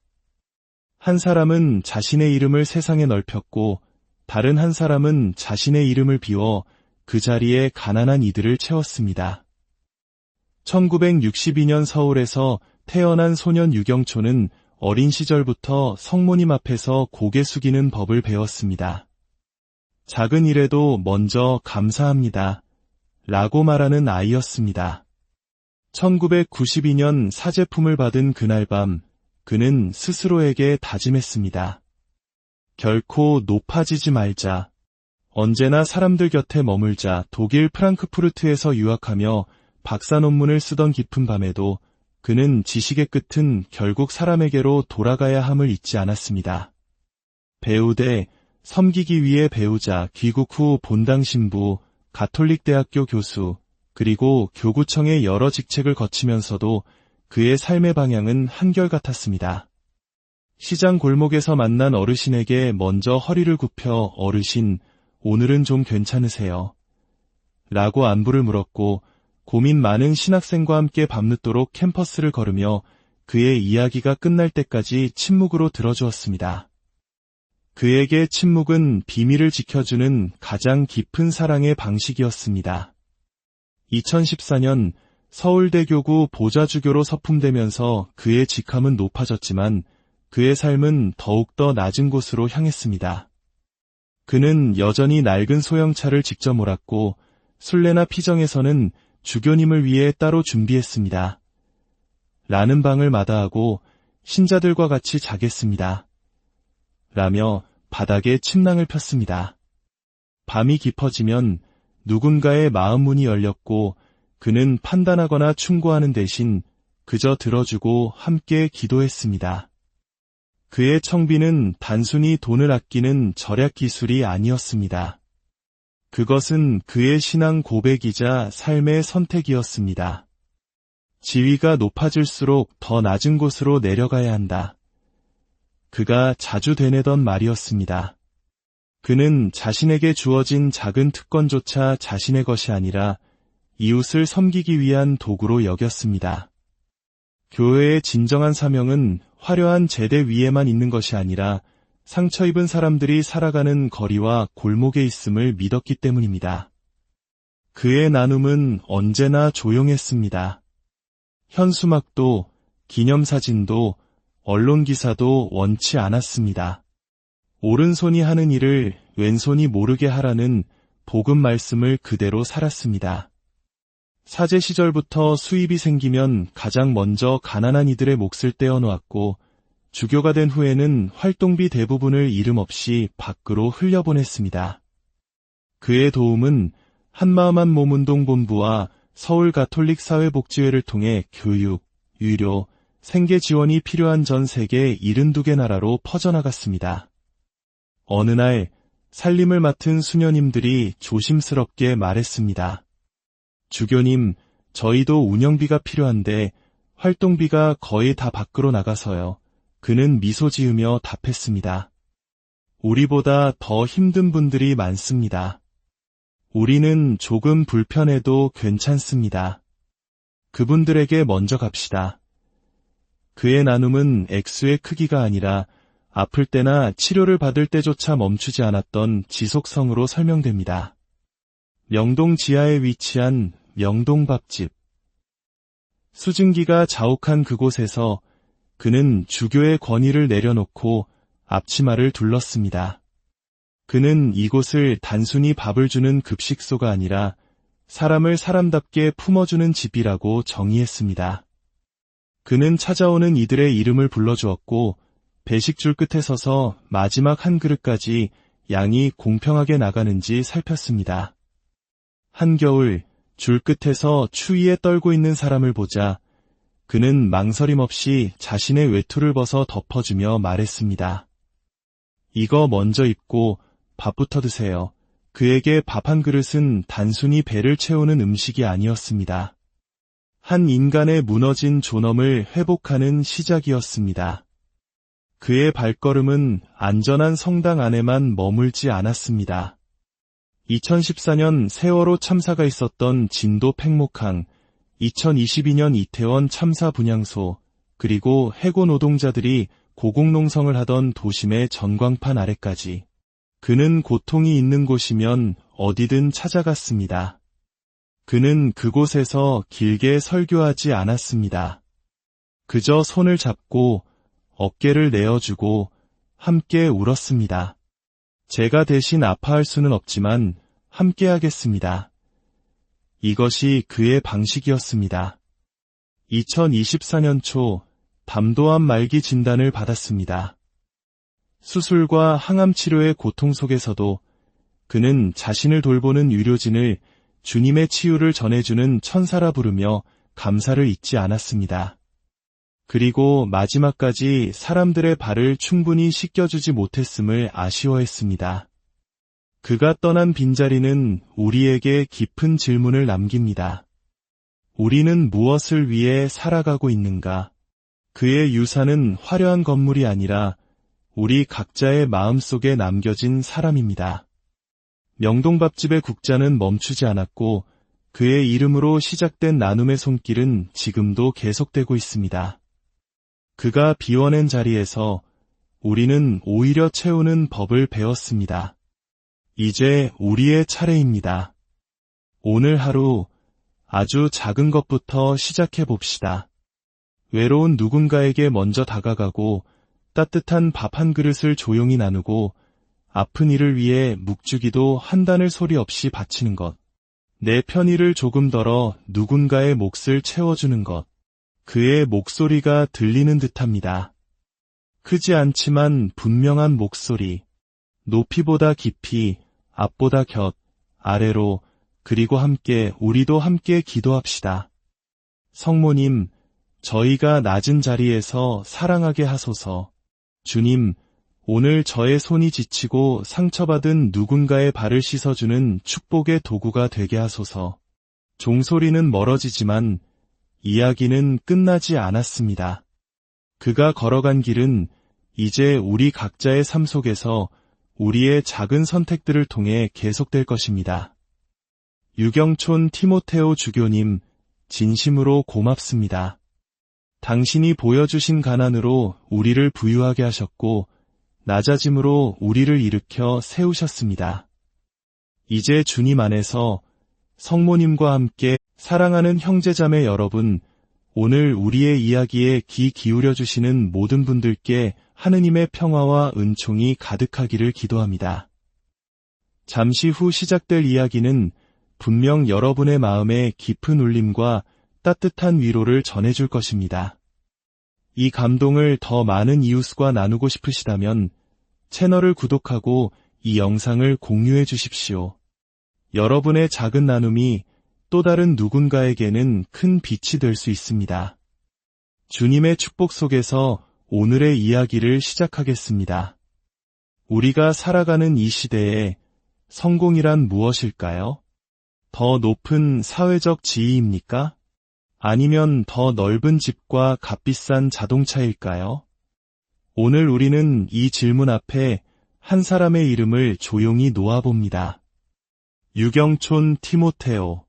한 사람은 자신의 이름을 세상에 넓혔고 다른 한 사람은 자신의 이름을 비워 그 자리에 가난한 이들을 채웠습니다. 1962년 서울에서 태어난 소년 유경촌은 어린 시절부터 성모님 앞에서 고개 숙이는 법을 배웠습니다. 작은 일에도 먼저 감사합니다. 라고 말하는 아이였습니다. 1992년 사제품을 받은 그날 밤, 그는 스스로에게 다짐했습니다. 결코 높아지지 말자. 언제나 사람들 곁에 머물자. 독일 프랑크푸르트에서 유학하며 박사 논문을 쓰던 깊은 밤에도 그는 지식의 끝은 결국 사람에게로 돌아가야 함을 잊지 않았습니다. 배우되, 섬기기 위해 배우자, 귀국 후 본당 신부, 가톨릭대학교 교수, 그리고 교구청의 여러 직책을 거치면서도 그의 삶의 방향은 한결같았습니다. 시장 골목에서 만난 어르신에게 먼저 허리를 굽혀 어르신, 오늘은 좀 괜찮으세요? 라고 안부를 물었고 고민 많은 신학생과 함께 밤늦도록 캠퍼스를 걸으며 그의 이야기가 끝날 때까지 침묵으로 들어주었습니다. 그에게 침묵은 비밀을 지켜주는 가장 깊은 사랑의 방식이었습니다. 2014년 서울대교구 보좌주교로 서품되면서 그의 직함은 높아졌지만 그의 삶은 더욱더 낮은 곳으로 향했습니다. 그는 여전히 낡은 소형차를 직접 몰았고 순례나 피정에서는 주교님을 위해 따로 준비했습니다. 라는 방을 마다하고 신자들과 같이 자겠습니다. 라며 바닥에 침낭을 폈습니다. 밤이 깊어지면 누군가의 마음 문이 열렸고 그는 판단하거나 충고하는 대신 그저 들어주고 함께 기도했습니다. 그의 청비는 단순히 돈을 아끼는 절약 기술이 아니었습니다. 그것은 그의 신앙 고백이자 삶의 선택이었습니다. 지위가 높아질수록 더 낮은 곳으로 내려가야 한다. 그가 자주 되뇌던 말이었습니다. 그는 자신에게 주어진 작은 특권조차 자신의 것이 아니라 이웃을 섬기기 위한 도구로 여겼습니다. 교회의 진정한 사명은 화려한 제대 위에만 있는 것이 아니라 상처 입은 사람들이 살아가는 거리와 골목에 있음을 믿었기 때문입니다. 그의 나눔은 언제나 조용했습니다. 현수막도, 기념사진도, 언론기사도 원치 않았습니다. 오른손이 하는 일을 왼손이 모르게 하라는 복음 말씀을 그대로 살았습니다. 사제 시절부터 수입이 생기면 가장 먼저 가난한 이들의 몫을 떼어놓았고 주교가 된 후에는 활동비 대부분을 이름 없이 밖으로 흘려보냈습니다. 그의 도움은 한마음 한 몸운동 본부와 서울 가톨릭 사회복지회를 통해 교육, 의료, 생계 지원이 필요한 전 세계 72개 나라로 퍼져나갔습니다. 어느 날 살림을 맡은 수녀님들이 조심스럽게 말했습니다. 주교님, 저희도 운영비가 필요한데 활동비가 거의 다 밖으로 나가서요. 그는 미소 지으며 답했습니다. 우리보다 더 힘든 분들이 많습니다. 우리는 조금 불편해도 괜찮습니다. 그분들에게 먼저 갑시다. 그의 나눔은 액수의 크기가 아니라 아플 때나 치료를 받을 때조차 멈추지 않았던 지속성으로 설명됩니다. 명동 지하에 위치한 명동밥집. 수증기가 자욱한 그곳에서 그는 주교의 권위를 내려놓고 앞치마를 둘렀습니다. 그는 이곳을 단순히 밥을 주는 급식소가 아니라 사람을 사람답게 품어주는 집이라고 정의했습니다. 그는 찾아오는 이들의 이름을 불러주었고 배식줄 끝에 서서 마지막 한 그릇까지 양이 공평하게 나가는지 살폈습니다. 한겨울 줄 끝에서 추위에 떨고 있는 사람을 보자 그는 망설임 없이 자신의 외투를 벗어 덮어주며 말했습니다. 이거 먼저 입고 밥부터 드세요. 그에게 밥 한 그릇은 단순히 배를 채우는 음식이 아니었습니다. 한 인간의 무너진 존엄을 회복하는 시작이었습니다. 그의 발걸음은 안전한 성당 안에만 머물지 않았습니다. 2014년 세월호 참사가 있었던 진도 팽목항, 2022년 이태원 참사 분향소, 그리고 해고 노동자들이 고공농성을 하던 도심의 전광판 아래까지 그는 고통이 있는 곳이면 어디든 찾아갔습니다. 그는 그곳에서 길게 설교하지 않았습니다. 그저 손을 잡고 어깨를 내어주고 함께 울었습니다. 제가 대신 아파할 수는 없지만 함께 하겠습니다. 이것이 그의 방식이었습니다. 2024년 초 담도암 말기 진단을 받았습니다. 수술과 항암 치료의 고통 속에서도 그는 자신을 돌보는 의료진을 주님의 치유를 전해주는 천사라 부르며 감사를 잊지 않았습니다. 그리고 마지막까지 사람들의 발을 충분히 씻겨주지 못했음을 아쉬워했습니다. 그가 떠난 빈자리는 우리에게 깊은 질문을 남깁니다. 우리는 무엇을 위해 살아가고 있는가? 그의 유산은 화려한 건물이 아니라 우리 각자의 마음속에 남겨진 사람입니다. 명동밥집의 국자는 멈추지 않았고 그의 이름으로 시작된 나눔의 손길은 지금도 계속되고 있습니다. 그가 비워낸 자리에서 우리는 오히려 채우는 법을 배웠습니다. 이제 우리의 차례입니다. 오늘 하루 아주 작은 것부터 시작해 봅시다. 외로운 누군가에게 먼저 다가가고 따뜻한 밥 한 그릇을 조용히 나누고 아픈 이를 위해 묵주기도 한 단을 소리 없이 바치는 것. 내 편의를 조금 덜어 누군가의 몫을 채워주는 것. 그의 목소리가 들리는 듯합니다. 크지 않지만 분명한 목소리. 높이보다 깊이, 앞보다 곁, 아래로, 그리고 함께, 우리도 함께 기도합시다. 성모님, 저희가 낮은 자리에서 사랑하게 하소서. 주님, 오늘 저의 손이 지치고 상처받은 누군가의 발을 씻어주는 축복의 도구가 되게 하소서. 종소리는 멀어지지만 이야기는 끝나지 않았습니다. 그가 걸어간 길은 이제 우리 각자의 삶 속에서 우리의 작은 선택들을 통해 계속될 것입니다. 유경촌 티모테오 주교님, 진심으로 고맙습니다. 당신이 보여주신 가난으로 우리를 부유하게 하셨고 낮아짐으로 우리를 일으켜 세우셨습니다. 이제 주님 안에서 성모님과 함께 사랑하는 형제자매 여러분, 오늘 우리의 이야기에 귀 기울여 주시는 모든 분들께 하느님의 평화와 은총이 가득하기를 기도합니다. 잠시 후 시작될 이야기는 분명 여러분의 마음에 깊은 울림과 따뜻한 위로를 전해줄 것입니다. 이 감동을 더 많은 이웃과 나누고 싶으시다면 채널을 구독하고 이 영상을 공유해 주십시오. 여러분의 작은 나눔이 또 다른 누군가에게는 큰 빛이 될 수 있습니다. 주님의 축복 속에서 오늘의 이야기를 시작하겠습니다. 우리가 살아가는 이 시대에 성공이란 무엇일까요? 더 높은 사회적 지위입니까? 아니면 더 넓은 집과 값비싼 자동차일까요? 오늘 우리는 이 질문 앞에 한 사람의 이름을 조용히 놓아봅니다. 유경촌 티모테오,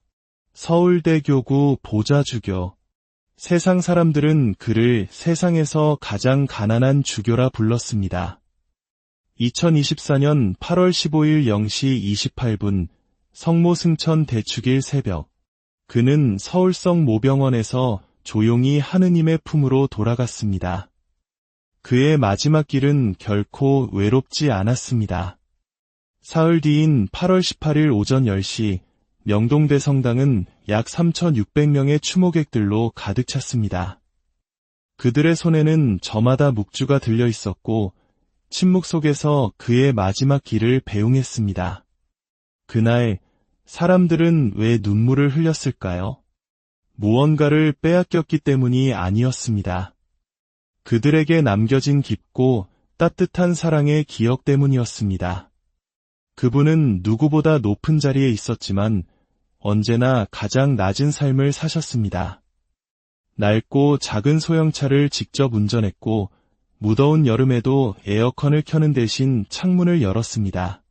서울대교구 보좌주교. 세상 사람들은 그를 세상에서 가장 가난한 주교라 불렀습니다. 2024년 8월 15일 0시 28분 성모 승천 대축일 새벽, 그는 서울성 모병원에서 조용히 하느님의 품으로 돌아갔습니다. 그의 마지막 길은 결코 외롭지 않았습니다. 사흘 뒤인 8월 18일 오전 10시, 명동대 성당은 약 3,600명의 추모객들로 가득 찼습니다. 그들의 손에는 저마다 묵주가 들려 있었고 침묵 속에서 그의 마지막 길을 배웅했습니다. 그날 사람들은 왜 눈물을 흘렸을까요? 무언가를 빼앗겼기 때문이 아니었습니다. 그들에게 남겨진 깊고 따뜻한 사랑의 기억 때문이었습니다. 그분은 누구보다 높은 자리에 있었지만 언제나 가장 낮은 삶을 사셨습니다. 낡고 작은 소형차를 직접 운전했고 무더운 여름에도 에어컨을 켜는 대신 창문을 열었습니다.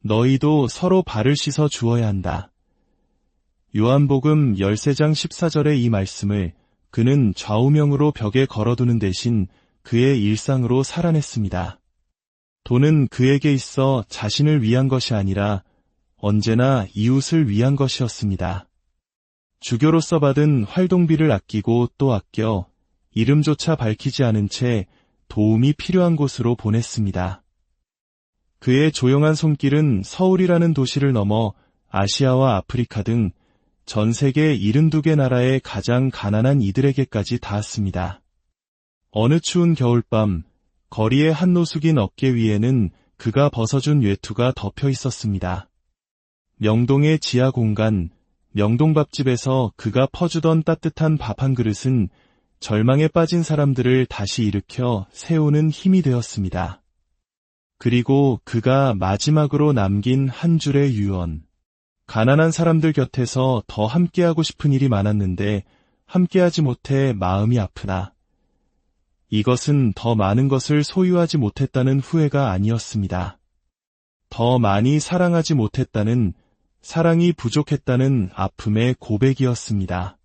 너희도 서로 발을 씻어 주어야 한다. 요한복음 13장 14절의 이 말씀을 그는 좌우명으로 벽에 걸어두는 대신 그의 일상으로 살아냈습니다. 돈은 그에게 있어 자신을 위한 것이 아니라 언제나 이웃을 위한 것이었습니다. 주교로서 받은 활동비를 아끼고 또 아껴 이름조차 밝히지 않은 채 도움이 필요한 곳으로 보냈습니다. 그의 조용한 손길은 서울이라는 도시를 넘어 아시아와 아프리카 등 전 세계 72개 나라의 가장 가난한 이들에게까지 닿았습니다. 어느 추운 겨울밤, 거리의 한 노숙인 어깨 위에는 그가 벗어준 외투가 덮여 있었습니다. 명동의 지하 공간, 명동밥집에서 그가 퍼주던 따뜻한 밥 한 그릇은 절망에 빠진 사람들을 다시 일으켜 세우는 힘이 되었습니다. 그리고 그가 마지막으로 남긴 한 줄의 유언. 가난한 사람들 곁에서 더 함께하고 싶은 일이 많았는데 함께하지 못해 마음이 아프다. 이것은 더 많은 것을 소유하지 못했다는 후회가 아니었습니다. 더 많이 사랑하지 못했다는, 사랑이 부족했다는 아픔의 고백이었습니다.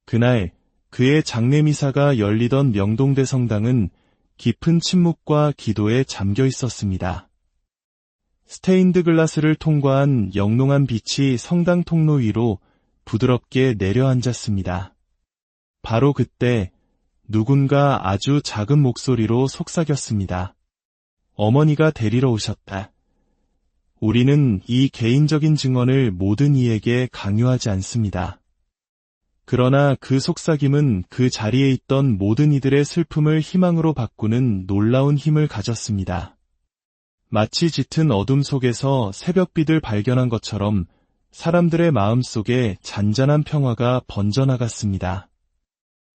그날 그의 장례미사가 열리던 명동대 성당은 깊은 침묵과 기도에 잠겨 있었습니다. 스테인드 글라스를 통과한 영롱한 빛이 성당 통로 위로 부드럽게 내려앉았습니다. 바로 그때 누군가 아주 작은 목소리로 속삭였습니다. 어머니가 데리러 오셨다. 우리는 이 개인적인 증언을 모든 이에게 강요하지 않습니다. 그러나 그 속삭임은 그 자리에 있던 모든 이들의 슬픔을 희망으로 바꾸는 놀라운 힘을 가졌습니다. 마치 짙은 어둠 속에서 새벽빛을 발견한 것처럼 사람들의 마음 속에 잔잔한 평화가 번져나갔습니다.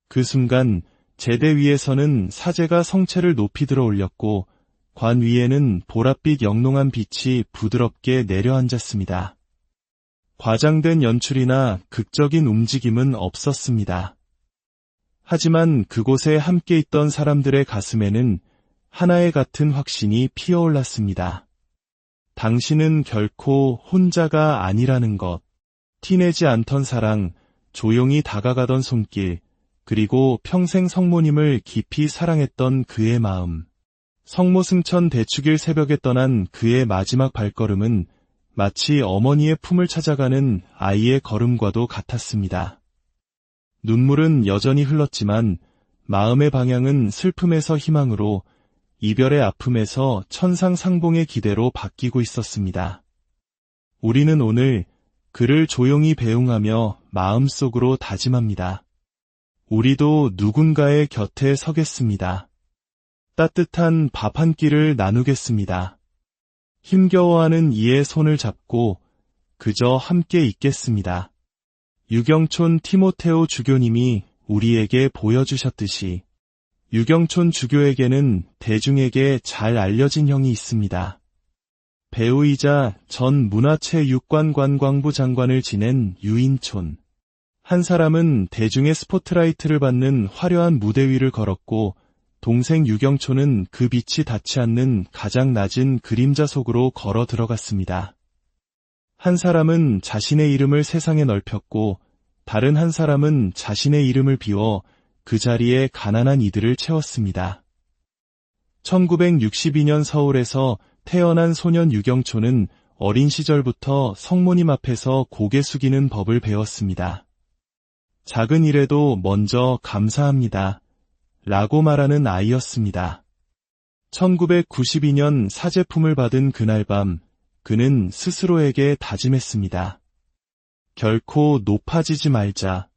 그 순간 제대 위에서는 사제가 성체를 높이 들어 올렸고 관 위에는 보랏빛 영롱한 빛이 부드럽게 내려앉았습니다. 과장된 연출이나 극적인 움직임은 없었습니다. 하지만 그곳에 함께 있던 사람들의 가슴에는 하나의 같은 확신이 피어올랐습니다. 당신은 결코 혼자가 아니라는 것. 티내지 않던 사랑, 조용히 다가가던 손길, 그리고 평생 성모님을 깊이 사랑했던 그의 마음. 성모 승천 대축일 새벽에 떠난 그의 마지막 발걸음은 마치 어머니의 품을 찾아가는 아이의 걸음과도 같았습니다. 눈물은 여전히 흘렀지만 마음의 방향은 슬픔에서 희망으로, 이별의 아픔에서 천상상봉의 기대로 바뀌고 있었습니다. 우리는 오늘 그를 조용히 배웅하며 마음속으로 다짐합니다. 우리도 누군가의 곁에 서겠습니다. 따뜻한 밥 한 끼를 나누겠습니다. 힘겨워하는 이의 손을 잡고 그저 함께 있겠습니다. 유경촌 티모테오 주교님이 우리에게 보여주셨듯이 유경촌 주교에게는 대중에게 잘 알려진 형이 있습니다. 배우이자 전 문화체육관관광부 장관을 지낸 유인촌. 한 사람은 대중의 스포트라이트를 받는 화려한 무대 위를 걸었고 동생 유경촌은 그 빛이 닿지 않는 가장 낮은 그림자 속으로 걸어 들어갔습니다. 한 사람은 자신의 이름을 세상에 넓혔고 다른 한 사람은 자신의 이름을 비워 그 자리에 가난한 이들을 채웠습니다. 1962년 서울에서 태어난 소년 유경촌은 어린 시절부터 성모님 앞에서 고개 숙이는 법을 배웠습니다. 작은 일에도 먼저 감사합니다. 라고 말하는 아이였습니다. 1992년 사제품을 받은 그날 밤, 그는 스스로에게 다짐했습니다. 결코 높아지지 말자.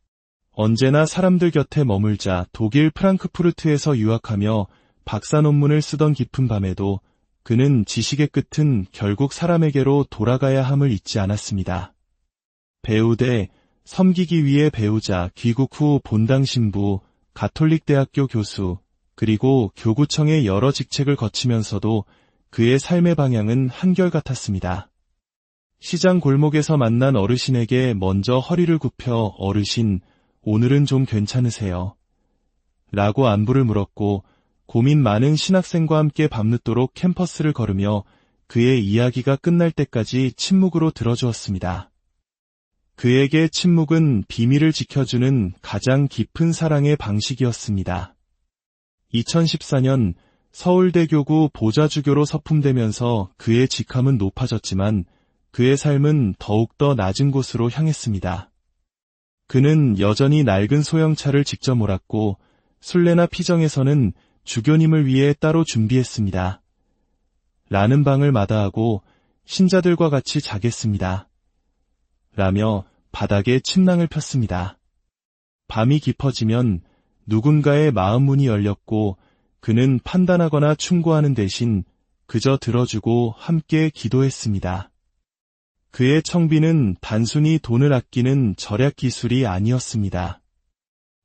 언제나 사람들 곁에 머물자. 독일 프랑크푸르트에서 유학하며 박사 논문을 쓰던 깊은 밤에도 그는 지식의 끝은 결국 사람에게로 돌아가야 함을 잊지 않았습니다. 배우되, 섬기기 위해 배우자, 귀국 후 본당 신부, 가톨릭대학교 교수, 그리고 교구청의 여러 직책을 거치면서도 그의 삶의 방향은 한결같았습니다. 시장 골목에서 만난 어르신에게 먼저 허리를 굽혀 어르신, 오늘은 좀 괜찮으세요? 라고 안부를 물었고 고민 많은 신학생과 함께 밤늦도록 캠퍼스를 걸으며 그의 이야기가 끝날 때까지 침묵으로 들어주었습니다. 그에게 침묵은 비밀을 지켜주는 가장 깊은 사랑의 방식이었습니다. 2014년 서울대교구 보좌주교로 서품되면서 그의 직함은 높아졌지만 그의 삶은 더욱더 낮은 곳으로 향했습니다. 그는 여전히 낡은 소형차를 직접 몰았고 순례나 피정에서는 주교님을 위해 따로 준비했습니다. 라는 방을 마다하고 신자들과 같이 자겠습니다. 라며 바닥에 침낭을 폈습니다. 밤이 깊어지면 누군가의 마음 문이 열렸고 그는 판단하거나 충고하는 대신 그저 들어주고 함께 기도했습니다. 그의 청비는 단순히 돈을 아끼는 절약 기술이 아니었습니다.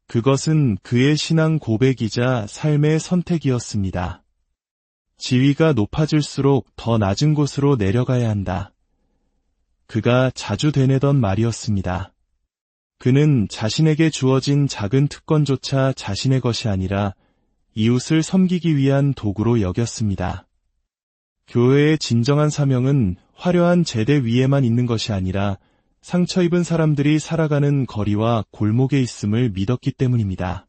그것은 그의 신앙 고백이자 삶의 선택이었습니다. 지위가 높아질수록 더 낮은 곳으로 내려가야 한다. 그가 자주 되뇌던 말이었습니다. 그는 자신에게 주어진 작은 특권조차 자신의 것이 아니라 이웃을 섬기기 위한 도구로 여겼습니다. 교회의 진정한 사명은 화려한 제대 위에만 있는 것이 아니라 상처 입은 사람들이 살아가는 거리와 골목에 있음을 믿었기 때문입니다.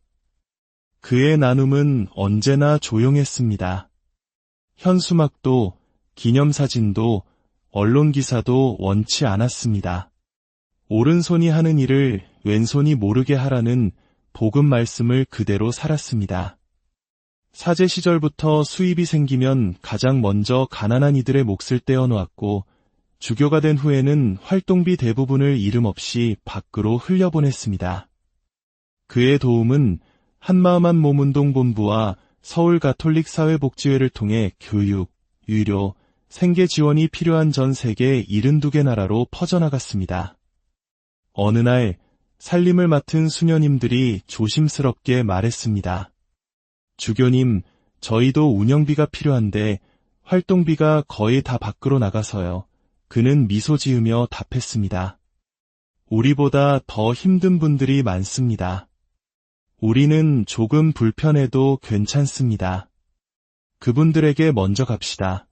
그의 나눔은 언제나 조용했습니다. 현수막도, 기념사진도, 언론기사도 원치 않았습니다. 오른손이 하는 일을 왼손이 모르게 하라는 복음 말씀을 그대로 살았습니다. 사제 시절부터 수입이 생기면 가장 먼저 가난한 이들의 몫을 떼어놓았고 주교가 된 후에는 활동비 대부분을 이름 없이 밖으로 흘려보냈습니다. 그의 도움은 한마음 한몸운동 본부와 서울 가톨릭 사회복지회를 통해 교육, 의료, 생계 지원이 필요한 전 세계 72개 나라로 퍼져나갔습니다. 어느 날 살림을 맡은 수녀님들이 조심스럽게 말했습니다. 주교님, 저희도 운영비가 필요한데 활동비가 거의 다 밖으로 나가서요. 그는 미소 지으며 답했습니다. 우리보다 더 힘든 분들이 많습니다. 우리는 조금 불편해도 괜찮습니다. 그분들에게 먼저 갑시다.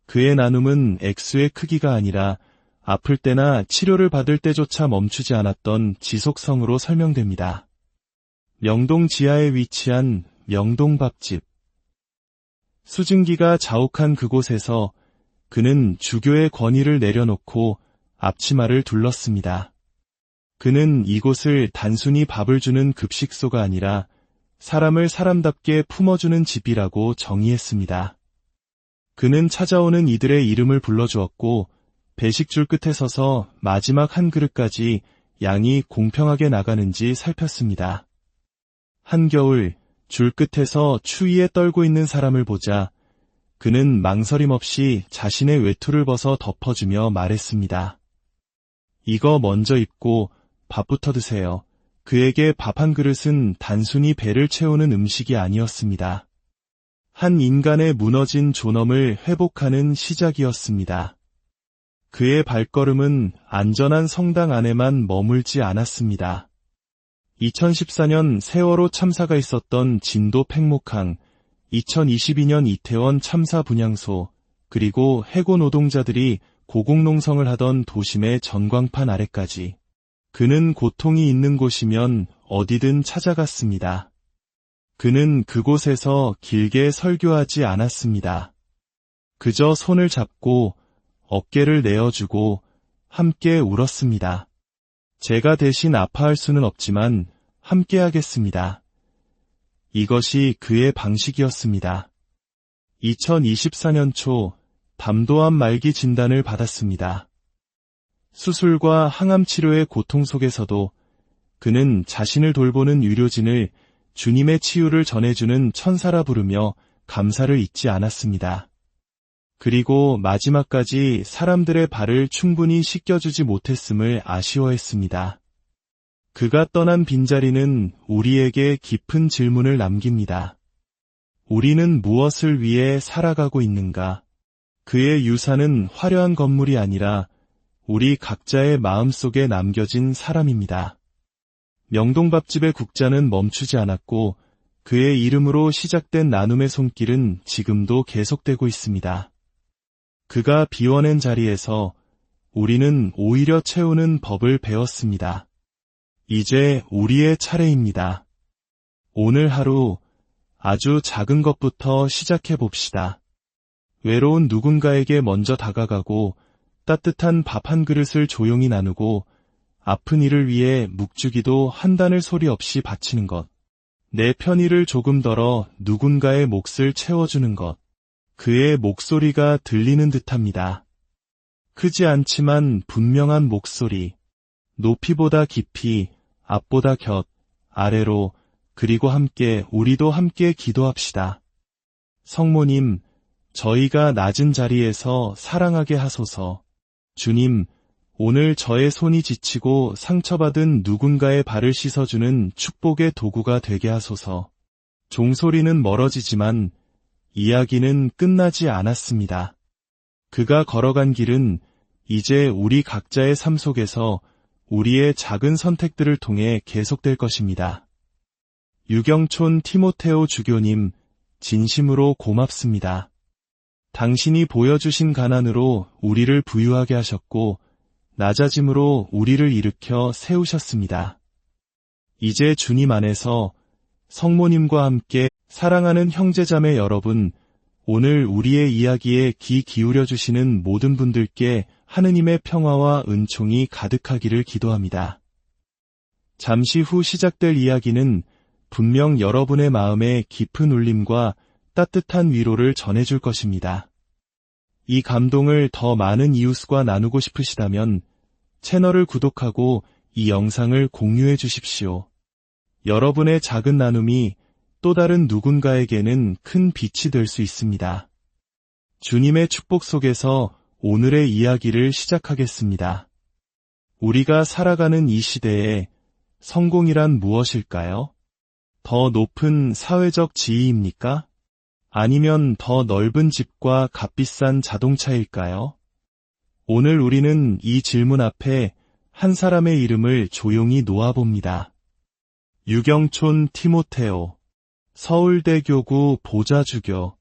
그의 나눔은 액수의 크기가 아니라 아플 때나 치료를 받을 때조차 멈추지 않았던 지속성으로 설명됩니다. 명동 지하에 위치한 명동밥집. 수증기가 자욱한 그곳에서 그는 주교의 권위를 내려놓고 앞치마를 둘렀습니다. 그는 이곳을 단순히 밥을 주는 급식소가 아니라 사람을 사람답게 품어주는 집이라고 정의했습니다. 그는 찾아오는 이들의 이름을 불러주었고 배식줄 끝에 서서 마지막 한 그릇까지 양이 공평하게 나가는지 살폈습니다. 한겨울 줄 끝에서 추위에 떨고 있는 사람을 보자 그는 망설임 없이 자신의 외투를 벗어 덮어주며 말했습니다. 이거 먼저 입고 밥부터 드세요. 그에게 밥 한 그릇은 단순히 배를 채우는 음식이 아니었습니다. 한 인간의 무너진 존엄을 회복하는 시작이었습니다. 그의 발걸음은 안전한 성당 안에만 머물지 않았습니다. 2014년 세월호 참사가 있었던 진도 팽목항, 2022년 이태원 참사 분향소, 그리고 해고 노동자들이 고공농성을 하던 도심의 전광판 아래까지 그는 고통이 있는 곳이면 어디든 찾아갔습니다. 그는 그곳에서 길게 설교하지 않았습니다. 그저 손을 잡고 어깨를 내어주고 함께 울었습니다. 제가 대신 아파할 수는 없지만 함께 하겠습니다. 이것이 그의 방식이었습니다. 2024년 초 담도암 말기 진단을 받았습니다. 수술과 항암 치료의 고통 속에서도 그는 자신을 돌보는 의료진을 주님의 치유를 전해주는 천사라 부르며 감사를 잊지 않았습니다. 그리고 마지막까지 사람들의 발을 충분히 씻겨주지 못했음을 아쉬워했습니다. 그가 떠난 빈자리는 우리에게 깊은 질문을 남깁니다. 우리는 무엇을 위해 살아가고 있는가? 그의 유산은 화려한 건물이 아니라 우리 각자의 마음속에 남겨진 사람입니다. 명동밥집의 국자는 멈추지 않았고 그의 이름으로 시작된 나눔의 손길은 지금도 계속되고 있습니다. 그가 비워낸 자리에서 우리는 오히려 채우는 법을 배웠습니다. 이제 우리의 차례입니다. 오늘 하루 아주 작은 것부터 시작해 봅시다. 외로운 누군가에게 먼저 다가가고 따뜻한 밥 한 그릇을 조용히 나누고 아픈 이를 위해 묵주기도 한 단을 소리 없이 바치는 것. 내 편의를 조금 덜어 누군가의 몫을 채워주는 것. 그의 목소리가 들리는 듯합니다. 크지 않지만 분명한 목소리. 높이보다 깊이, 앞보다 곁, 아래로, 그리고 함께 우리도 함께 기도합시다. 성모님, 저희가 낮은 자리에서 사랑하게 하소서. 주님, 오늘 저의 손이 지치고 상처받은 누군가의 발을 씻어주는 축복의 도구가 되게 하소서. 종소리는 멀어지지만 이야기는 끝나지 않았습니다. 그가 걸어간 길은 이제 우리 각자의 삶 속에서 우리의 작은 선택들을 통해 계속될 것입니다. 유경촌 티모테오 주교님, 진심으로 고맙습니다. 당신이 보여주신 가난으로 우리를 부유하게 하셨고 낮아짐으로 우리를 일으켜 세우셨습니다. 이제 주님 안에서 성모님과 함께 사랑하는 형제자매 여러분, 오늘 우리의 이야기에 귀 기울여 주시는 모든 분들께 하느님의 평화와 은총이 가득하기를 기도합니다. 잠시 후 시작될 이야기는 분명 여러분의 마음에 깊은 울림과 따뜻한 위로를 전해줄 것입니다. 이 감동을 더 많은 이웃과 나누고 싶으시다면 채널을 구독하고 이 영상을 공유해 주십시오. 여러분의 작은 나눔이 또 다른 누군가에게는 큰 빛이 될 수 있습니다. 주님의 축복 속에서 오늘의 이야기를 시작하겠습니다. 우리가 살아가는 이 시대에 성공이란 무엇일까요? 더 높은 사회적 지위입니까? 아니면 더 넓은 집과 값비싼 자동차일까요? 오늘 우리는 이 질문 앞에 한 사람의 이름을 조용히 놓아봅니다. 유경촌 티모테오, 서울대교구 보좌주교.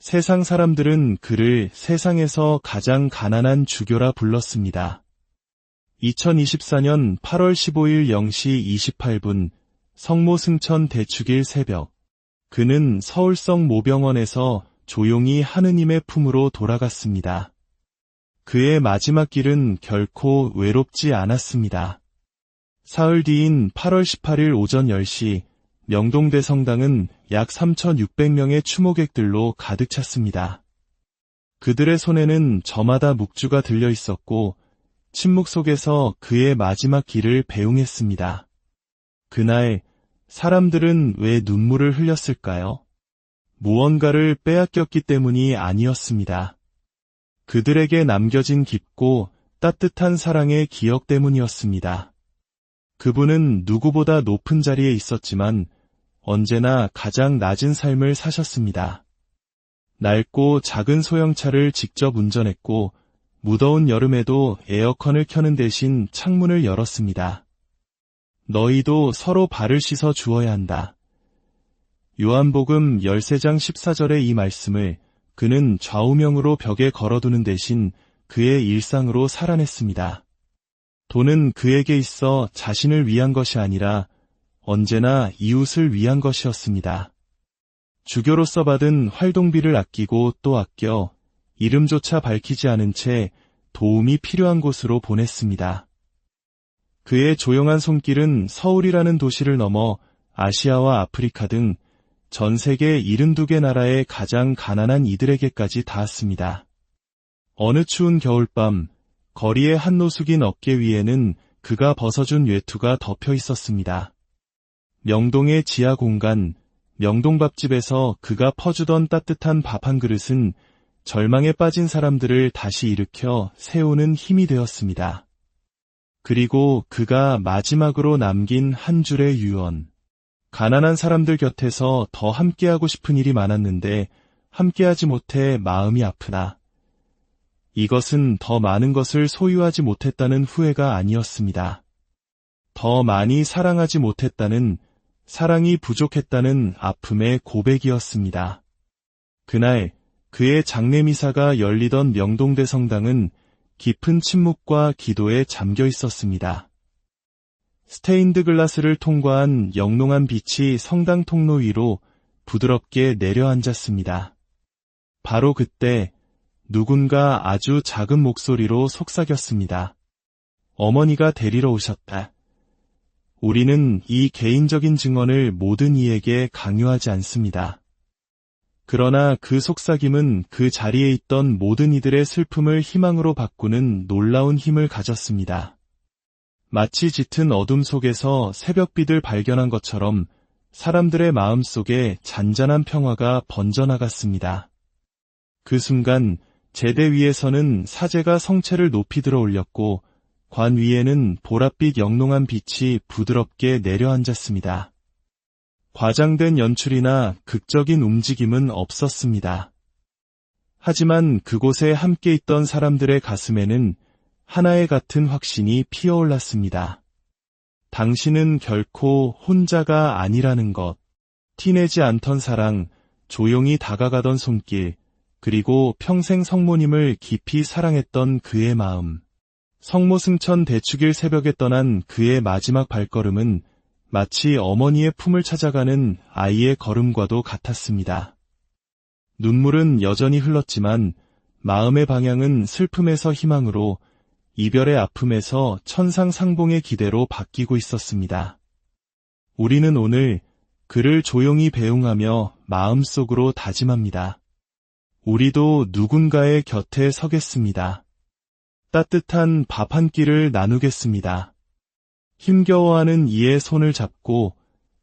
세상 사람들은 그를 세상에서 가장 가난한 주교라 불렀습니다. 2024년 8월 15일 0시 28분 성모 승천 대축일 새벽, 그는 서울성 모병원에서 조용히 하느님의 품으로 돌아갔습니다. 그의 마지막 길은 결코 외롭지 않았습니다. 사흘 뒤인 8월 18일 오전 10시, 명동대 성당은 약 3,600명의 추모객들로 가득 찼습니다. 그들의 손에는 저마다 묵주가 들려 있었고, 침묵 속에서 그의 마지막 길을 배웅했습니다. 그날 사람들은 왜 눈물을 흘렸을까요? 무언가를 빼앗겼기 때문이 아니었습니다. 그들에게 남겨진 깊고 따뜻한 사랑의 기억 때문이었습니다. 그분은 누구보다 높은 자리에 있었지만 언제나 가장 낮은 삶을 사셨습니다. 낡고 작은 소형차를 직접 운전했고 무더운 여름에도 에어컨을 켜는 대신 창문을 열었습니다. 너희도 서로 발을 씻어 주어야 한다. 요한복음 13장 14절의 이 말씀을 그는 좌우명으로 벽에 걸어두는 대신 그의 일상으로 살아냈습니다. 돈은 그에게 있어 자신을 위한 것이 아니라 언제나 이웃을 위한 것이었습니다. 주교로서 받은 활동비를 아끼고 또 아껴 이름조차 밝히지 않은 채 도움이 필요한 곳으로 보냈습니다. 그의 조용한 손길은 서울이라는 도시를 넘어 아시아와 아프리카 등 전 세계 72개 나라의 가장 가난한 이들에게까지 닿았습니다. 어느 추운 겨울밤, 거리의 한 노숙인 어깨 위에는 그가 벗어준 외투가 덮여 있었습니다. 명동의 지하 공간, 명동밥집에서 그가 퍼주던 따뜻한 밥 한 그릇은 절망에 빠진 사람들을 다시 일으켜 세우는 힘이 되었습니다. 그리고 그가 마지막으로 남긴 한 줄의 유언. 가난한 사람들 곁에서 더 함께하고 싶은 일이 많았는데 함께하지 못해 마음이 아프다. 이것은 더 많은 것을 소유하지 못했다는 후회가 아니었습니다. 더 많이 사랑하지 못했다는, 사랑이 부족했다는 아픔의 고백이었습니다. 그날 그의 장례미사가 열리던 명동대 성당은 깊은 침묵과 기도에 잠겨 있었습니다. 스테인드 글라스를 통과한 영롱한 빛이 성당 통로 위로 부드럽게 내려앉았습니다. 바로 그때 누군가 아주 작은 목소리로 속삭였습니다. 어머니가 데리러 오셨다. 우리는 이 개인적인 증언을 모든 이에게 강요하지 않습니다. 그러나 그 속삭임은 그 자리에 있던 모든 이들의 슬픔을 희망으로 바꾸는 놀라운 힘을 가졌습니다. 마치 짙은 어둠 속에서 새벽빛을 발견한 것처럼 사람들의 마음 속에 잔잔한 평화가 번져나갔습니다. 그 순간 제대 위에서는 사제가 성체를 높이 들어 올렸고 관 위에는 보랏빛 영롱한 빛이 부드럽게 내려앉았습니다. 과장된 연출이나 극적인 움직임은 없었습니다. 하지만 그곳에 함께 있던 사람들의 가슴에는 하나의 같은 확신이 피어올랐습니다. 당신은 결코 혼자가 아니라는 것. 티내지 않던 사랑, 조용히 다가가던 손길, 그리고 평생 성모님을 깊이 사랑했던 그의 마음. 성모 승천 대축일 새벽에 떠난 그의 마지막 발걸음은 마치 어머니의 품을 찾아가는 아이의 걸음과도 같았습니다. 눈물은 여전히 흘렀지만 마음의 방향은 슬픔에서 희망으로, 이별의 아픔에서 천상상봉의 기대로 바뀌고 있었습니다. 우리는 오늘 그를 조용히 배웅하며 마음속으로 다짐합니다. 우리도 누군가의 곁에 서겠습니다. 따뜻한 밥 한 끼를 나누겠습니다. 힘겨워하는 이의 손을 잡고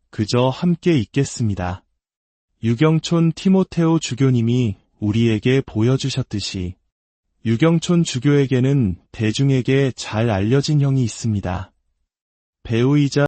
그저 함께 있겠습니다. 유경촌 티모테오 주교님이 우리에게 보여주셨듯이 유경촌 주교에게는 대중에게 잘 알려진 형이 있습니다. 배우이자